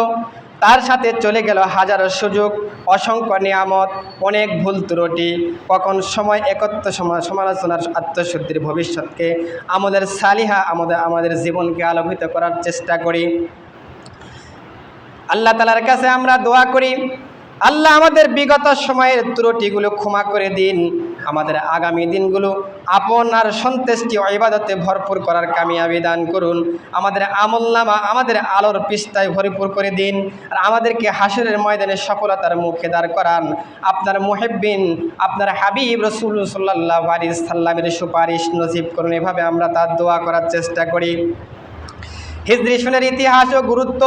তার সাথে চলে গেল হাজারো সুযোগ, অসংখ্য নিয়ামত, অনেক ভুল ত্রুটি, কখন সময় একত্র সমালোচনার আত্মশুদ্ধির ভবিষ্যৎকে আমাদের সালিহা আমাদের জীবনকে আলোকিত করার চেষ্টা করি। আল্লাহ তাআলার কাছে আমরা দোয়া করি, আল্লাহ আমাদের বিগত সময়ের ত্রুটিগুলো ক্ষমা করে দিন, আমাদের আগামী দিনগুলো আপন আর সন্তুষ্টি ও ইবাদতে ভরপুর করার কামিয়াবি দান করুন। আমাদের আমলনামা আমাদের আলোর পৃষ্ঠায় ভরপুর করে দিন, আর আমাদেরকে হাসরের ময়দানে সফলতার মুখে দাঁড় করান। আপনার মুহিব্বিন, আপনার হাবিব রাসূল সাল্লাল্লাহু আলাইহি সাল্লামের সুপারিশ নসিব করুন। এভাবে আমরা তার দোয়া করার চেষ্টা করি। হিজরি সনের ইতিহাস ও গুরুত্ব।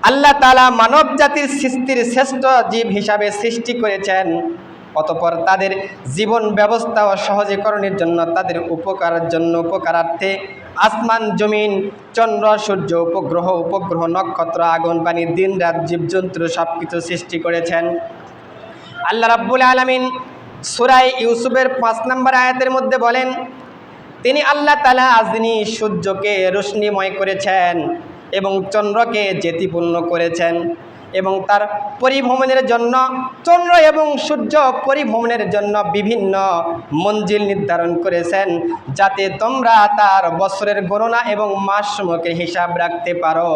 আল্লাহ তাআলা মানব জাতির সৃষ্টির শ্রেষ্ঠ জীব হিসাবে সৃষ্টি করেছেন, অতঃপর তাদের জীবন ব্যবস্থা ও সহজীকরণের জন্য, তাদের উপকারার্থে আসমান, জমিন, চন্দ্র, সূর্য, উপগ্রহ, নক্ষত্র, আগুন, পানি, দিন রাত, জীবজন্তু সব কিছু সৃষ্টি করেছেন। আল্লাহ রাব্বুল আলামিন সূরা ইউসুফের 5 নম্বর আয়াতের মধ্যে বলেন, তিনি আল্লাহ তাআলা যিনি সূর্যকে রোশনিময় করেছেন এবং চন্দ্রকে জ্যোতিপূর্ণ করেছেন এবং তার পরিভ্রমণের জন্য চন্দ্র এবং সূর্য পরিভ্রমণের জন্য বিভিন্ন মঞ্জিল নির্ধারণ করেছেন, যাতে তোমরা তার বছরের গণনা এবং মাসসমূহের হিসাব রাখতে পারো।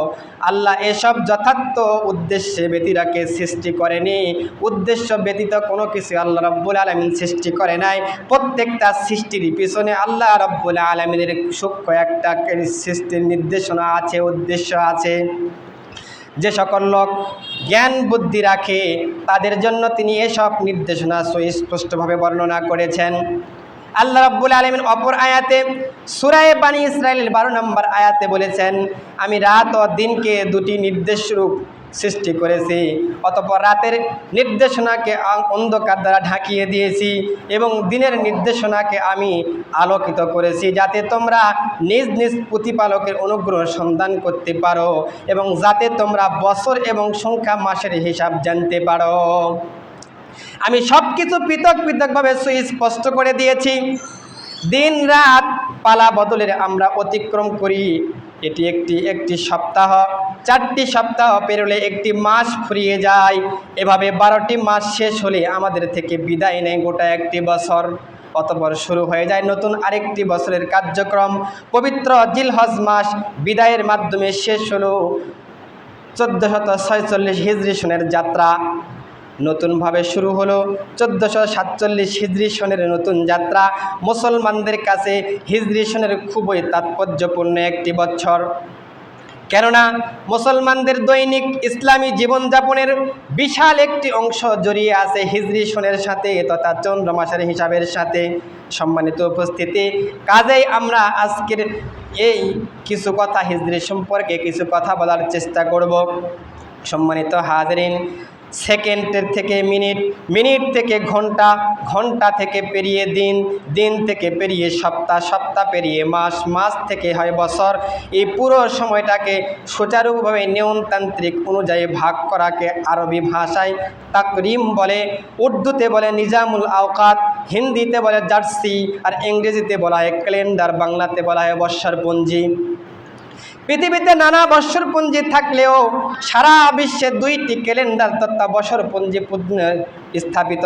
আল্লাহ এসব যথার্থ উদ্দেশ্যে ব্যতীতকে সৃষ্টি করেনি। উদ্দেশ্য ব্যতীত কোনো কিছু আল্লাহ রাব্বুল আলামিন সৃষ্টি করে নাই। প্রত্যেকটা সৃষ্টির পিছনে আল্লাহ রাব্বুল আলামিনের সূক্ষ্ম একটা সৃষ্টির নির্দেশনা আছে, উদ্দেশ্য আছে। যে সকল লোক জ্ঞান বুদ্ধি রাখে তাদের জন্য তিনি এসব নির্দেশনা সুস্পষ্টভাবে বর্ণনা করেছেন। আল্লাহ রাব্বুল আলামিন অপর আয়াতে সূরা বানী ইসরাঈলের 12 নম্বর আয়াতে বলেছেন, আমি রাত ও দিনকে দুটি নির্দেশরূপ সৃষ্টি করেছি, অতঃপর রাতের নির্দেশনাকে অন্ধকার দ্বারা ঢাকিয়ে দিয়েছি এবং দিনের নির্দেশনাকে আমি আলোকিত করেছি, যাতে তোমরা নিজ নিজ প্রতিপালকের অনুগ্রহ সন্ধান করতে পারো এবং যাতে তোমরা বছর এবং সংখ্যা মাসের হিসাব জানতে পারো। আমি সব কিছু পৃথক পৃথকভাবে সুস্পষ্ট করে দিয়েছি। দিন রাত পালা বদলের আমরা অতিক্রম করি। এটি একটি সপ্তাহ, 4টি সপ্তাহ পেরোলে একটি মাস ফুরিয়ে যায়। এভাবে 12টি মাস শেষ হলে আমাদের থেকে বিদায় নেয় গোটা একটি বছর। অতঃপর শুরু হয়ে যায় নতুন আরেকটি বছরের কার্যক্রম। পবিত্র জিলহজ মাস বিদায়ের মাধ্যমে শেষ হলো 1446 হিজরি সনের যাত্রা। নতুনভাবে শুরু হলো 1447 হিজরি সনের নতুন যাত্রা। মুসলমানদের কাছে হিজরি সনের খুবই তাৎপর্যপূর্ণ একটি বছর, কেননা মুসলমানদের দৈনিক ইসলামী জীবনযাপনের বিশাল একটি অংশ জড়িয়ে আছে হিজরি সনের সাথে তথা চন্দ্র মাসের হিসাবের সাথে। সম্মানিত উপস্থিতি, কাজেই আমরা আজকের এই কিছু কথা হিজরি সম্পর্কে কিছু কথা বলার চেষ্টা করব। সম্মানিত হাজরিন, সেকেন্ডের থেকে মিনিট, মিনিট থেকে ঘন্টা, ঘন্টা থেকে পেরিয়ে দিন, দিন থেকে পেরিয়ে সপ্তাহ, সপ্তাহ পেরিয়ে মাস, মাস থেকে হয় বছর। এই পুরো সময়টাকে সুচারুভাবে নিয়মতান্ত্রিক অনুযায়ী ভাগ করাকে আরবি ভাষায় তাকরিম বলে, উর্দুতে বলে নিজামুল আওকাত, হিন্দিতে বলে জার্সি, আর ইংরেজিতে বলা হয় ক্যালেন্ডার, বাংলাতে বলা হয় বৎসরপঞ্জি। পৃথিবীতে নানা বৎসরপঞ্জি থাকলেও সারা বিশ্বে 2টি ক্যালেন্ডার তথা বৎসরপঞ্জি স্থাপিত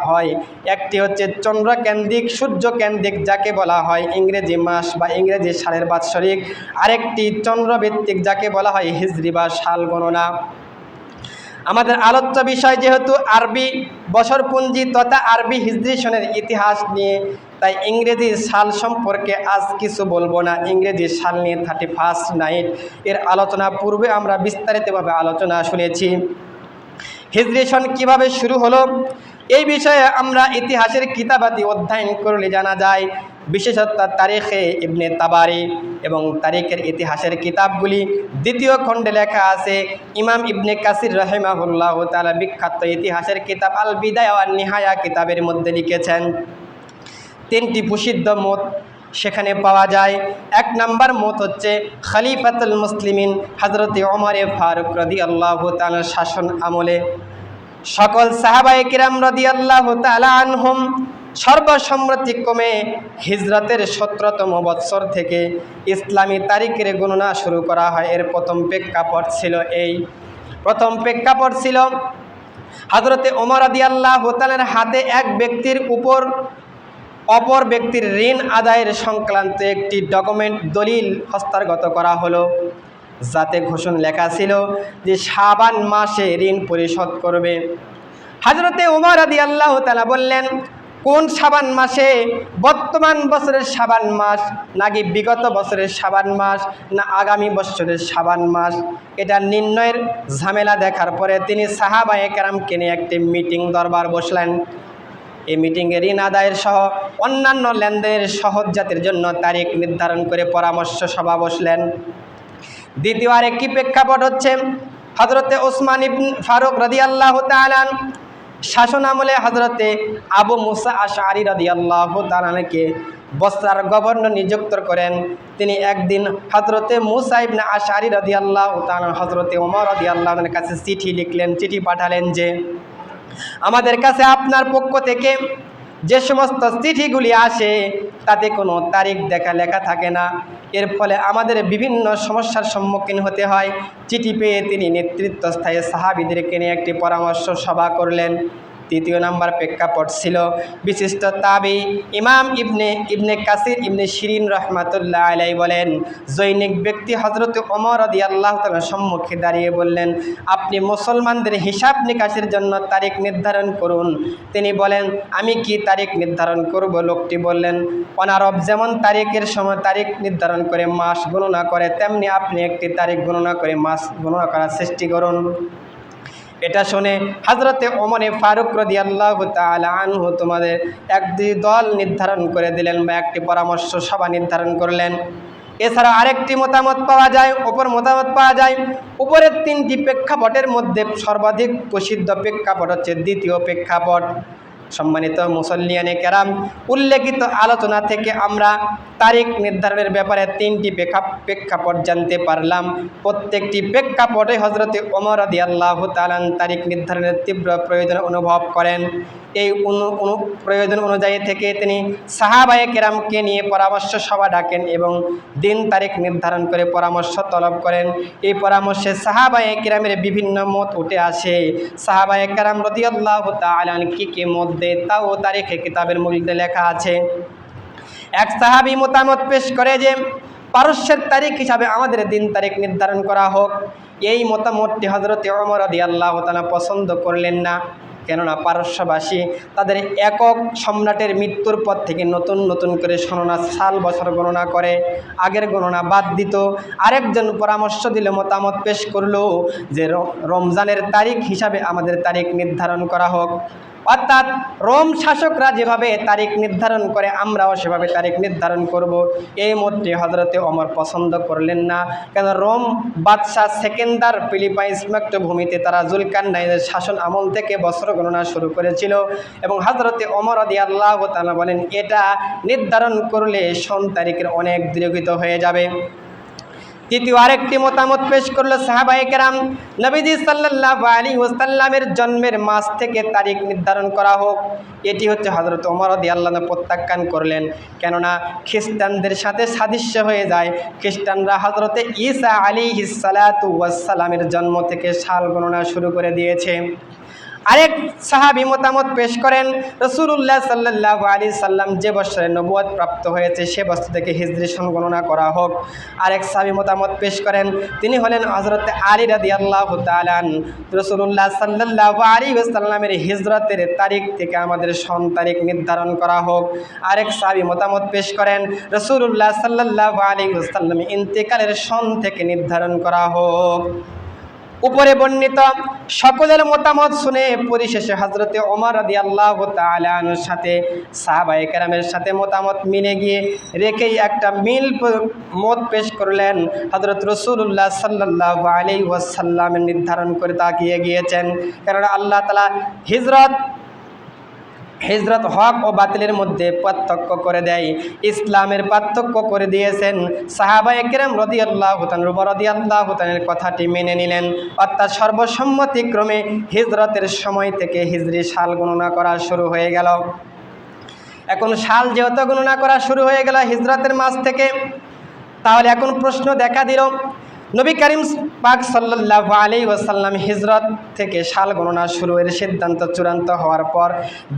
হয়। একটি হচ্ছে চন্দ্রকেন্দ্রিক, সূর্যকেন্দ্রিক, যাকে বলা হয় ইংরেজি মাস বা ইংরেজি সালের বাৎসরিক। আরেকটি চন্দ্রভিত্তিক, যাকে বলা হয় হিজরি বা সাল গণনা। আমাদের আলোচ্য বিষয় যেহেতু আরবি বৎসরপঞ্জি তথা আরবি হিজরি সনের ইতিহাস নিয়ে, তাই ইংরেজি সাল সম্পর্কে আজ কিছু বলবো না। ইংরেজি সাল নিয়ে 31st নাইট এর আলোচনা পূর্বে আমরা বিস্তারিতভাবে আলোচনা শুনেছি। হিজরি সন কীভাবে শুরু হলো এই বিষয়ে আমরা ইতিহাসের কিতাবাদি অধ্যয়ন করলে জানা যায়। বিশেষত তারিখে ইবনে তাবারি এবং তারিখের ইতিহাসের কিতাবগুলি 2য় খণ্ডে লেখা আছে। ইমাম ইবনে কাসির রাহিমাহুল্লাহ তাআলা বিখ্যাত ইতিহাসের কিতাব আল বিদায়া ওয়ান নিহায়া কিতাবের মধ্যে লিখেছেন 3টি প্রসিদ্ধ মত সেখানে পাওয়া যায়। 1 নম্বর মত হচ্ছে খলিফাতুল মুসলিমিন হযরত ওমর ফারুক রাদিয়াল্লাহু তাআলার শাসন আমলে সকল সাহাবায়ে কিরাম রাদিয়াল্লাহু তাআলা আনহুম সর্বসম্মতিক্রমে হিজরতের 17তম বৎসর থেকে ইসলামী তারিখের গণনা শুরু করা হয়। এর প্রথম প্রেক্ষাপট ছিল হযরতে ওমর রাদিয়াল্লাহু তাআলার হাতে এক ব্যক্তির উপর অপর ব্যক্তির ঋণ আদায়ের সংক্রান্ত একটি ডকুমেন্ট দলিল হস্তাগত করা হলো, যাতে ঘোষণা লেখা ছিল যে শাবান মাসে ঋণ পরিশোধ করবে। হযরতে ওমর রাদিয়াল্লাহু তাআলা বললেন, কোন শাবান মাসে? বর্তমান বছরের শাবান মাস, নাকি বিগত বছরের শাবান মাস, না আগামী বছরের শাবান মাস? এটা নির্ণয়ের ঝামেলা দেখার পরে তিনি সাহাবায়ে কেরামকে নিয়ে একটি মিটিং দরবার বসলেন। এই মিটিংয়ে ঋণ আদায়ের সহ অন্যান্য লেনদেনের সহজজাতির জন্য তারিখ নির্ধারণ করে পরামর্শ সভা বসলেন। দ্বিতীয় আরেকটি প্রেক্ষাপট হচ্ছে হযরতে ওসমান ইবনে ফারুক রাদিয়াল্লাহু তাআলা শাসন আমলে হযরতে আবু মুসা আশআরী রাদিয়াল্লাহু তাআলাকে বসরার গভর্নর নিযুক্ত করেন। তিনি একদিন হযরতে মুসা ইবনে আশআরী রাদিয়াল্লাহু তাআলা হযরতে ওমর রাদিয়াল্লাহু তাআলার কাছে চিঠি লিখলেন, চিঠি পাঠালেন যে আমাদের কাছে আপনার পক্ষ থেকে যে সমস্ত চিঠিগুলি আসে তাতে কোনো তারিখ লেখা থাকে না। এর ফলে আমাদের বিভিন্ন সমস্যার সম্মুখীন হতে হয়। চিঠি পেয়ে তিনি নেতৃত্বস্থায়ী সাহাবীদেরকে নিয়ে একটি পরামর্শ সভা করলেন। তৃতীয় নাম্বার প্রেক্ষাপট ছিল বিশিষ্ট তাবি ইমাম ইবনে কাসির ইবনে শিরিন রহমাতুল্লাহ আলাইহি বলেন, জৈনিক ব্যক্তি হযরত ওমর রাদিয়াল্লাহু তাআলার সম্মুখে দাঁড়িয়ে বললেন, আপনি মুসলমানদের হিসাব নিকাশের জন্য তারিখ নির্ধারণ করুন। তিনি বলেন, আমি কি তারিখ নির্ধারণ করব? লোকটি বললেন, অনারব যেমন তারিখের সময় তারিখ নির্ধারণ করে মাস গণনা করে, তেমনি আপনি একটি তারিখ গণনা করে মাস গণনা করার সৃষ্টি করুন। এটা শুনে হযরতে ওমরে ফারুক রাদিয়াল্লাহু তাআলা আনহু তোমাদের একটি দল নির্ধারণ করে দিলেন বা একটি পরামর্শ সভা নির্ধারণ করলেন। এছাড়া আরেকটি মতামত পাওয়া যায়, উপরের তিনটি প্রেক্ষাপটের মধ্যে সর্বাধিক প্রসিদ্ধ প্রেক্ষাপট হচ্ছে দ্বিতীয় প্রেক্ষাপট। সম্মানিত মুসল্লিয়ানে কেরাম, উল্লেখিত আলোচনা থেকে আমরা তারিখ নির্ধারণের ব্যাপারে তিনটি প্রেক্ষাপট জানতে পারলাম। প্রত্যেকটি প্রেক্ষাপটে হযরতে ওমর রাদিয়াল্লাহু তাআলা তারিখ নির্ধারণের তীব্র প্রয়োজন অনুভব করেন। এই প্রয়োজন অনুযায়ী থেকে তিনি সাহাবায়ে কেরামকে নিয়ে পরামর্শ সভা ডাকেন এবং দিন তারিখ নির্ধারণ করে পরামর্শ তলব করেন। এই পরামর্শে সাহাবায়ে কেরামের বিভিন্ন মত উঠে আসে। সাহাবায়ে কেরাম রাদিয়াল্লাহু তাআলা কি মত দেয় তাও তারিখে কিতাবের মধ্যে লেখা আছে। এক সাহাবী মতামত পেশ করে যে পারস্যের তারিখ হিসাবে আমাদের দিন তারিখ নির্ধারণ করা হোক। এই মতামতটি হযরতে ওমর রাদিয়াল্লাহু তাআলা পছন্দ করলেন না, কেননা পারস্যবাসী তাদের একক সম্রাটের মৃত্যুর পর থেকে নতুন নতুন করে সাল বছর গণনা করে, আগের গণনা বাদ দিত। আরেকজন পরামর্শ দিল, মতামত পেশ করলো যে রমজানের তারিখ হিসাবে আমাদের তারিখ নির্ধারণ করা হোক। অর্থাৎ রোম শাসকরা যেভাবে তারিখ নির্ধারণ করে আমরাও সেভাবে তারিখ নির্ধারণ করব। এই মতটি হযরতে ওমর পছন্দ করলেন না, কেন রোম বাদশাহ সেকেন্দার ফিলিপাইন্স ভূমিতে তারা জুলকারনাইনের শাসন আমল থেকে বছর গণনা শুরু করেছিল এবং হযরতে ওমর রাদিয়াল্লাহু তাআলা বলেন, এটা নির্ধারণ করলে সন তারিখের অনেক দীর্ঘিত হয়ে যাবে। তৃতীয় আরেকটি মতামত পেশ করলো সাহাবায়ে কেরাম, নবীজি সাল্লাল্লাহু আলাইহি ওয়াসাল্লামের জন্মের মাস থেকে তারিখ নির্ধারণ করা হোক। এটি হচ্ছে হযরত ওমর রাদিয়াল্লাহু আনহু প্রত্যাখ্যান করলেন, কেননা খ্রিস্টানদের সাথে সাদৃশ্য হয়ে যায়। খ্রিস্টানরা হযরতে ঈসা আলাইহিস সালাতু ওয়াস সালামের জন্ম থেকে সাল গণনা শুরু করে দিয়েছে। আরেক সাহাবী মতামত পেশ করেন, রাসূলুল্লাহ সাল্লাল্লাহু আলাইহি সাল্লাম যে বছরে নবুয়ত প্রাপ্ত হয়েছে সে বছর থেকে হিজরি সন গণনা করা হোক। আরেক সাহাবী মতামত পেশ করেন, তিনি হলেন হযরতে আলী রাদিয়াল্লাহু তাআলা আনহু। রাসূলুল্লাহ সাল্লাল্লাহু আলাইহি ওয়াসাল্লামের হিজরতের তারিখ থেকে আমাদের সন তারিখ নির্ধারণ করা হোক। আরেক সাহাবী মতামত পেশ করেন, রাসূলুল্লাহ সাল্লাল্লাহু আলাইহি ওয়াসাল্লামের ইন্তেকালের সন থেকে নির্ধারণ করা হোক। উপরে বর্ণিত সকলের মতামত শুনে পরিশেষে হযরতে ওমর রাদিয়াল্লাহু তাআলা আনহুর সাথে সাহাবায়ে কেরামের সাথে মতামত মিলে গিয়ে রেখেই একটা মত পেশ করলেন। হযরত রাসূলুল্লাহ সাল্লাল্লাহু আলাইহি ওয়াসাল্লাম নির্ধারণ করে তাকিয়ে গিয়েছেন, কারণ আল্লাহ তাআলা হিজরত হক ও বাতিলের মধ্যে পার্থক্য করে দেয়, ইসলামের পার্থক্য করে দিয়েছেন। সাহাবায়ে কেরাম রাদিয়াল্লাহু তাআলার কথাটি মেনে নিলেন, অর্থাৎ সর্বসম্মতিক্রমে হিজরতের সময় থেকে হিজরি সাল গণনা করা শুরু হয়ে গেল। এখন সাল যেহেতু গণনা করা শুরু হয়ে গেল হিজরতের মাস থেকে, তাহলে এখন প্রশ্ন দেখা দিল, নবী করিম পাক সাল্লাল্লাহু আলাইহি ওয়াসাল্লাম হিজরত থেকে সাল গণনা শুরুর সিদ্ধান্ত চূড়ান্ত হওয়ার পর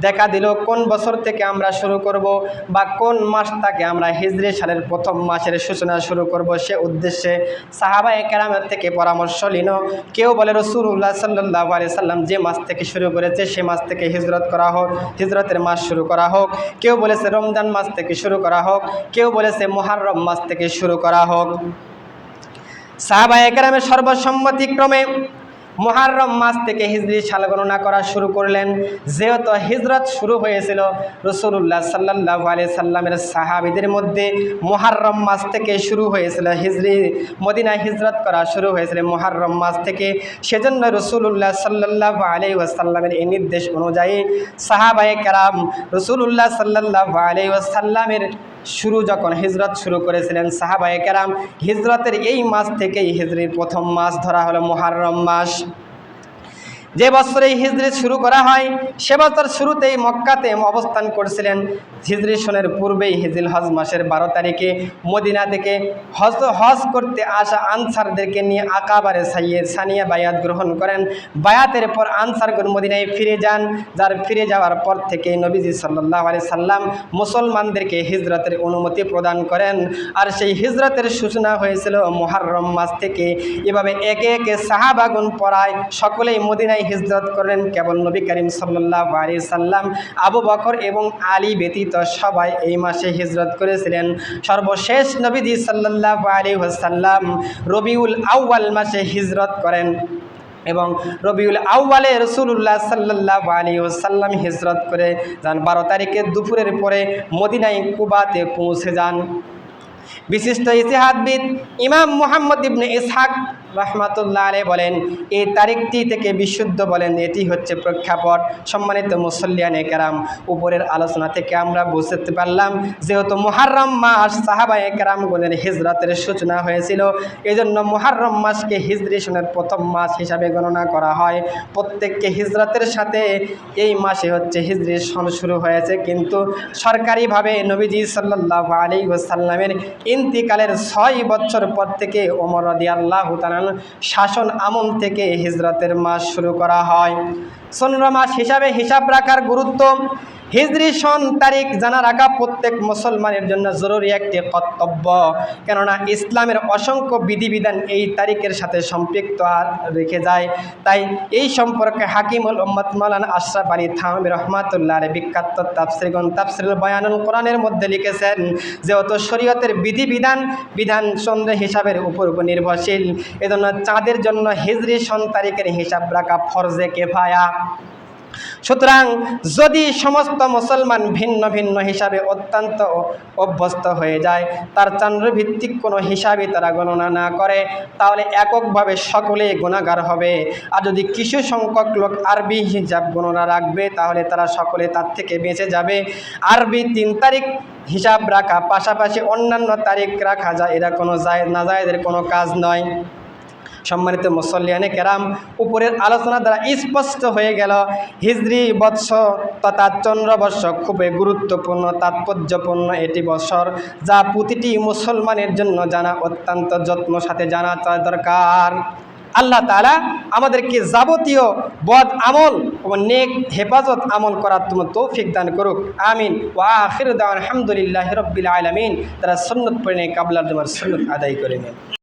দেখা দিল কোন বছর থেকে আমরা শুরু করব বা কোন মাস থেকে আমরা হিজরি সালের প্রথম মাসের সূচনা শুরু করব, সে উদ্দেশ্যে সাহাবায়ে কেরামের থেকে পরামর্শ নিল। কেউ বলে রাসূলুল্লাহ সাল্লাল্লাহু আলাইহি ওয়াসাল্লাম যে মাস থেকে শুরু করেছে সে মাস থেকে হিজরত করা হোক, হিজরতের মাস শুরু করা হোক। কেউ বলেছে রমজান মাস থেকে শুরু করা হোক, কেউ বলেছে মুহররম মাস থেকে শুরু করা হোক। সাহাবায়ে কেরামের সর্বসম্মতিক্রমে মুহররম মাস থেকে হিজরি সাল গণনা করা শুরু করলেন। যেহেতু হিজরত শুরু হয়েছিল রাসূলুল্লাহ সাল্লাল্লাহু আলাইহি সাল্লামের সাহাবীদের মধ্যে মুহররম মাস থেকে শুরু হয়েছিল, হিজরি মদিনায় হিজরত করা শুরু হয়েছিল মুহররম মাস থেকে। সেজন্য রাসূলুল্লাহ সাল্লাল্লাহু আলাইহি ওয়াসাল্লামের এই নির্দেশ অনুযায়ী সাহাবায়ে কেরাম রাসূলুল্লাহ সাল্লাল্লাহু আলাইহি ওয়াসাল্লামের যখন হিজরত শুরু করেছিলেন, সাহাবায়ে কেরাম হিজরতের এই মাস থেকেই হিজরির প্রথম মাস ধরা হলো মুহররম মাস। যে বছরে হিজরি শুরু করা হয় সে বছর শুরুতেই মক্কাতে অবস্থান করছিলেন। হিজরি সনের পূর্বেই হিজরিল হজ মাসের 12 তারিখে মদিনা থেকে হজ করতে আসা আনসারদেরকে নিয়ে আকাবারে সানিয়া বায়াত গ্রহণ করেন। বায়াতের পর আনসারগণ মদিনায় ফিরে যান। যার ফিরে যাওয়ার পর থেকে নবীজি সাল্লাল্লাহু আলাইহি সাল্লাম মুসলমানদেরকে হিজরতের অনুমতি প্রদান করেন। আর সেই হিজরতের সূচনা হয়েছিল মুহররম মাস থেকে। এভাবে একে একে সাহাবাগণ পড়ায় সকলেই মদিনায় হিজরত করেন। কেবল নবী করিম সাল্লাল্লাহু আলাইহি সাল্লাম, আবু বকর এবং আলী ব্যতীত সবাই এই মাসে হিজরত করেছিলেন। সর্বশেষ নবীজি সাল্লাল্লাহু আলাইহি ওয়াসাল্লাম রবিউল আউয়াল মাসে হিজরত করেন এবং রবিউল আউয়ালে রাসূলুল্লাহ সাল্লাল্লাহু আলাইহি ওয়াসাল্লাম হিজরত করে যান। 12 তারিখে দুপুরের পরে মদিনায় কুবাতে পৌঁছে যান। বিশিষ্ট ইতিহাসবিদ ইমাম মুহাম্মদ ইবনে ইসহাক রাহমাতুল্লাহ আলাইহি বলেন, এই তারিখটি থেকে বিশুদ্ধ বলেন এটি হচ্ছে প্রেক্ষাপট। সম্মানিত মুসল্লিয়ানে কেরাম, উপরের আলোচনা থেকে আমরা বুঝতে পারলাম যেহেতু মুহররম মাস সাহাবায়ে কেরামগণের হিজরতের সূচনা হয়েছিল, এজন্য মুহররম মাসকে হিজরি সনের প্রথম মাস হিসাবে গণনা করা হয়। প্রত্যেককে হিজরতের সাথে এই মাসে হচ্ছে হিজরি সন শুরু হয়েছে, কিন্তু সরকারিভাবে নবীজি সাল্লাল্লাহু আলাইহি ওয়াসাল্লামের ইন্তিকালের 6 বছর পর থেকে ওমর রাদিয়াল্লাহু তাআলা শাসন আমল থেকে হিজরতের মাস শুরু করা হয়। চন্দ্র মাস হিসাবে হিসাব রাখার গুরুত্ব। হিজরি সন তারিখ জানা রাখা প্রত্যেক মুসলমানের জন্য জরুরি একটি কর্তব্য, কেননা ইসলামের অসংখ্য বিধিবিধান এই তারিখের সাথে সম্পৃক্ত রেখে যায়। তাই এই সম্পর্কে হাকিমুল উম্মত মাওলানা আশরাফ আলী থানভী রাহমাতুল্লাহ আলাইহি বিখ্যাত তাফসীরগণ তাফসীরুল বায়ানুল কোরআনের মধ্যে লিখেছেন, যেহেতু শরীয়তের বিধান চন্দ্র হিসাবের উপর নির্ভরশীল, এজন্য চাঁদের জন্য হিজরি সন তারিখের হিসাব রাখা ফরজে কিফায়া। সুতরাং যদি সমস্ত মুসলমান ভিন্ন ভিন্ন হিসাবে অত্যন্ত অভ্যস্ত হয়ে যায়, তার চন্দ্রভিত্তিক কোনো হিসাবে তারা গণনা না করে, তাহলে এককভাবে সকলেই গুনাহগার হবে। আর যদি কিছু সংখ্যক লোক আরবি হিসাব গণনা রাখবে, তাহলে তারা সকলে তার থেকে বেঁচে যাবে। আরবি 3 তারিখ হিসাব রাখা পাশাপাশি অন্যান্য তারিখ রাখা যায়, এরা কোনো নাজায়েজের কোনো কাজ নয়। সম্মানিত মুসল্লিয়ানে কেরাম, উপরের আলোচনা দ্বারা স্পষ্ট হয়ে গেল হিজরি বৎসর তথা চন্দ্রবর্ষ খুবই গুরুত্বপূর্ণ তাৎপর্যপূর্ণ এটি বৎসর, যা প্রতিটি মুসলমানের জন্য জানা অত্যন্ত যত্ন সাথে জানা দরকার। আল্লাহ তাআলা আমাদেরকে যাবতীয় বদ আমল ও নেক হেফাজত আমল করার তৌফিক দান করুক, আমিন। ওয়া আখিরু দাওয়ানা আলহামদুলিল্লাহি রাব্বিল আলামিন। তারা সুন্নত পড়ে কাবলার জমার সুন্নত আদায় করে নেন।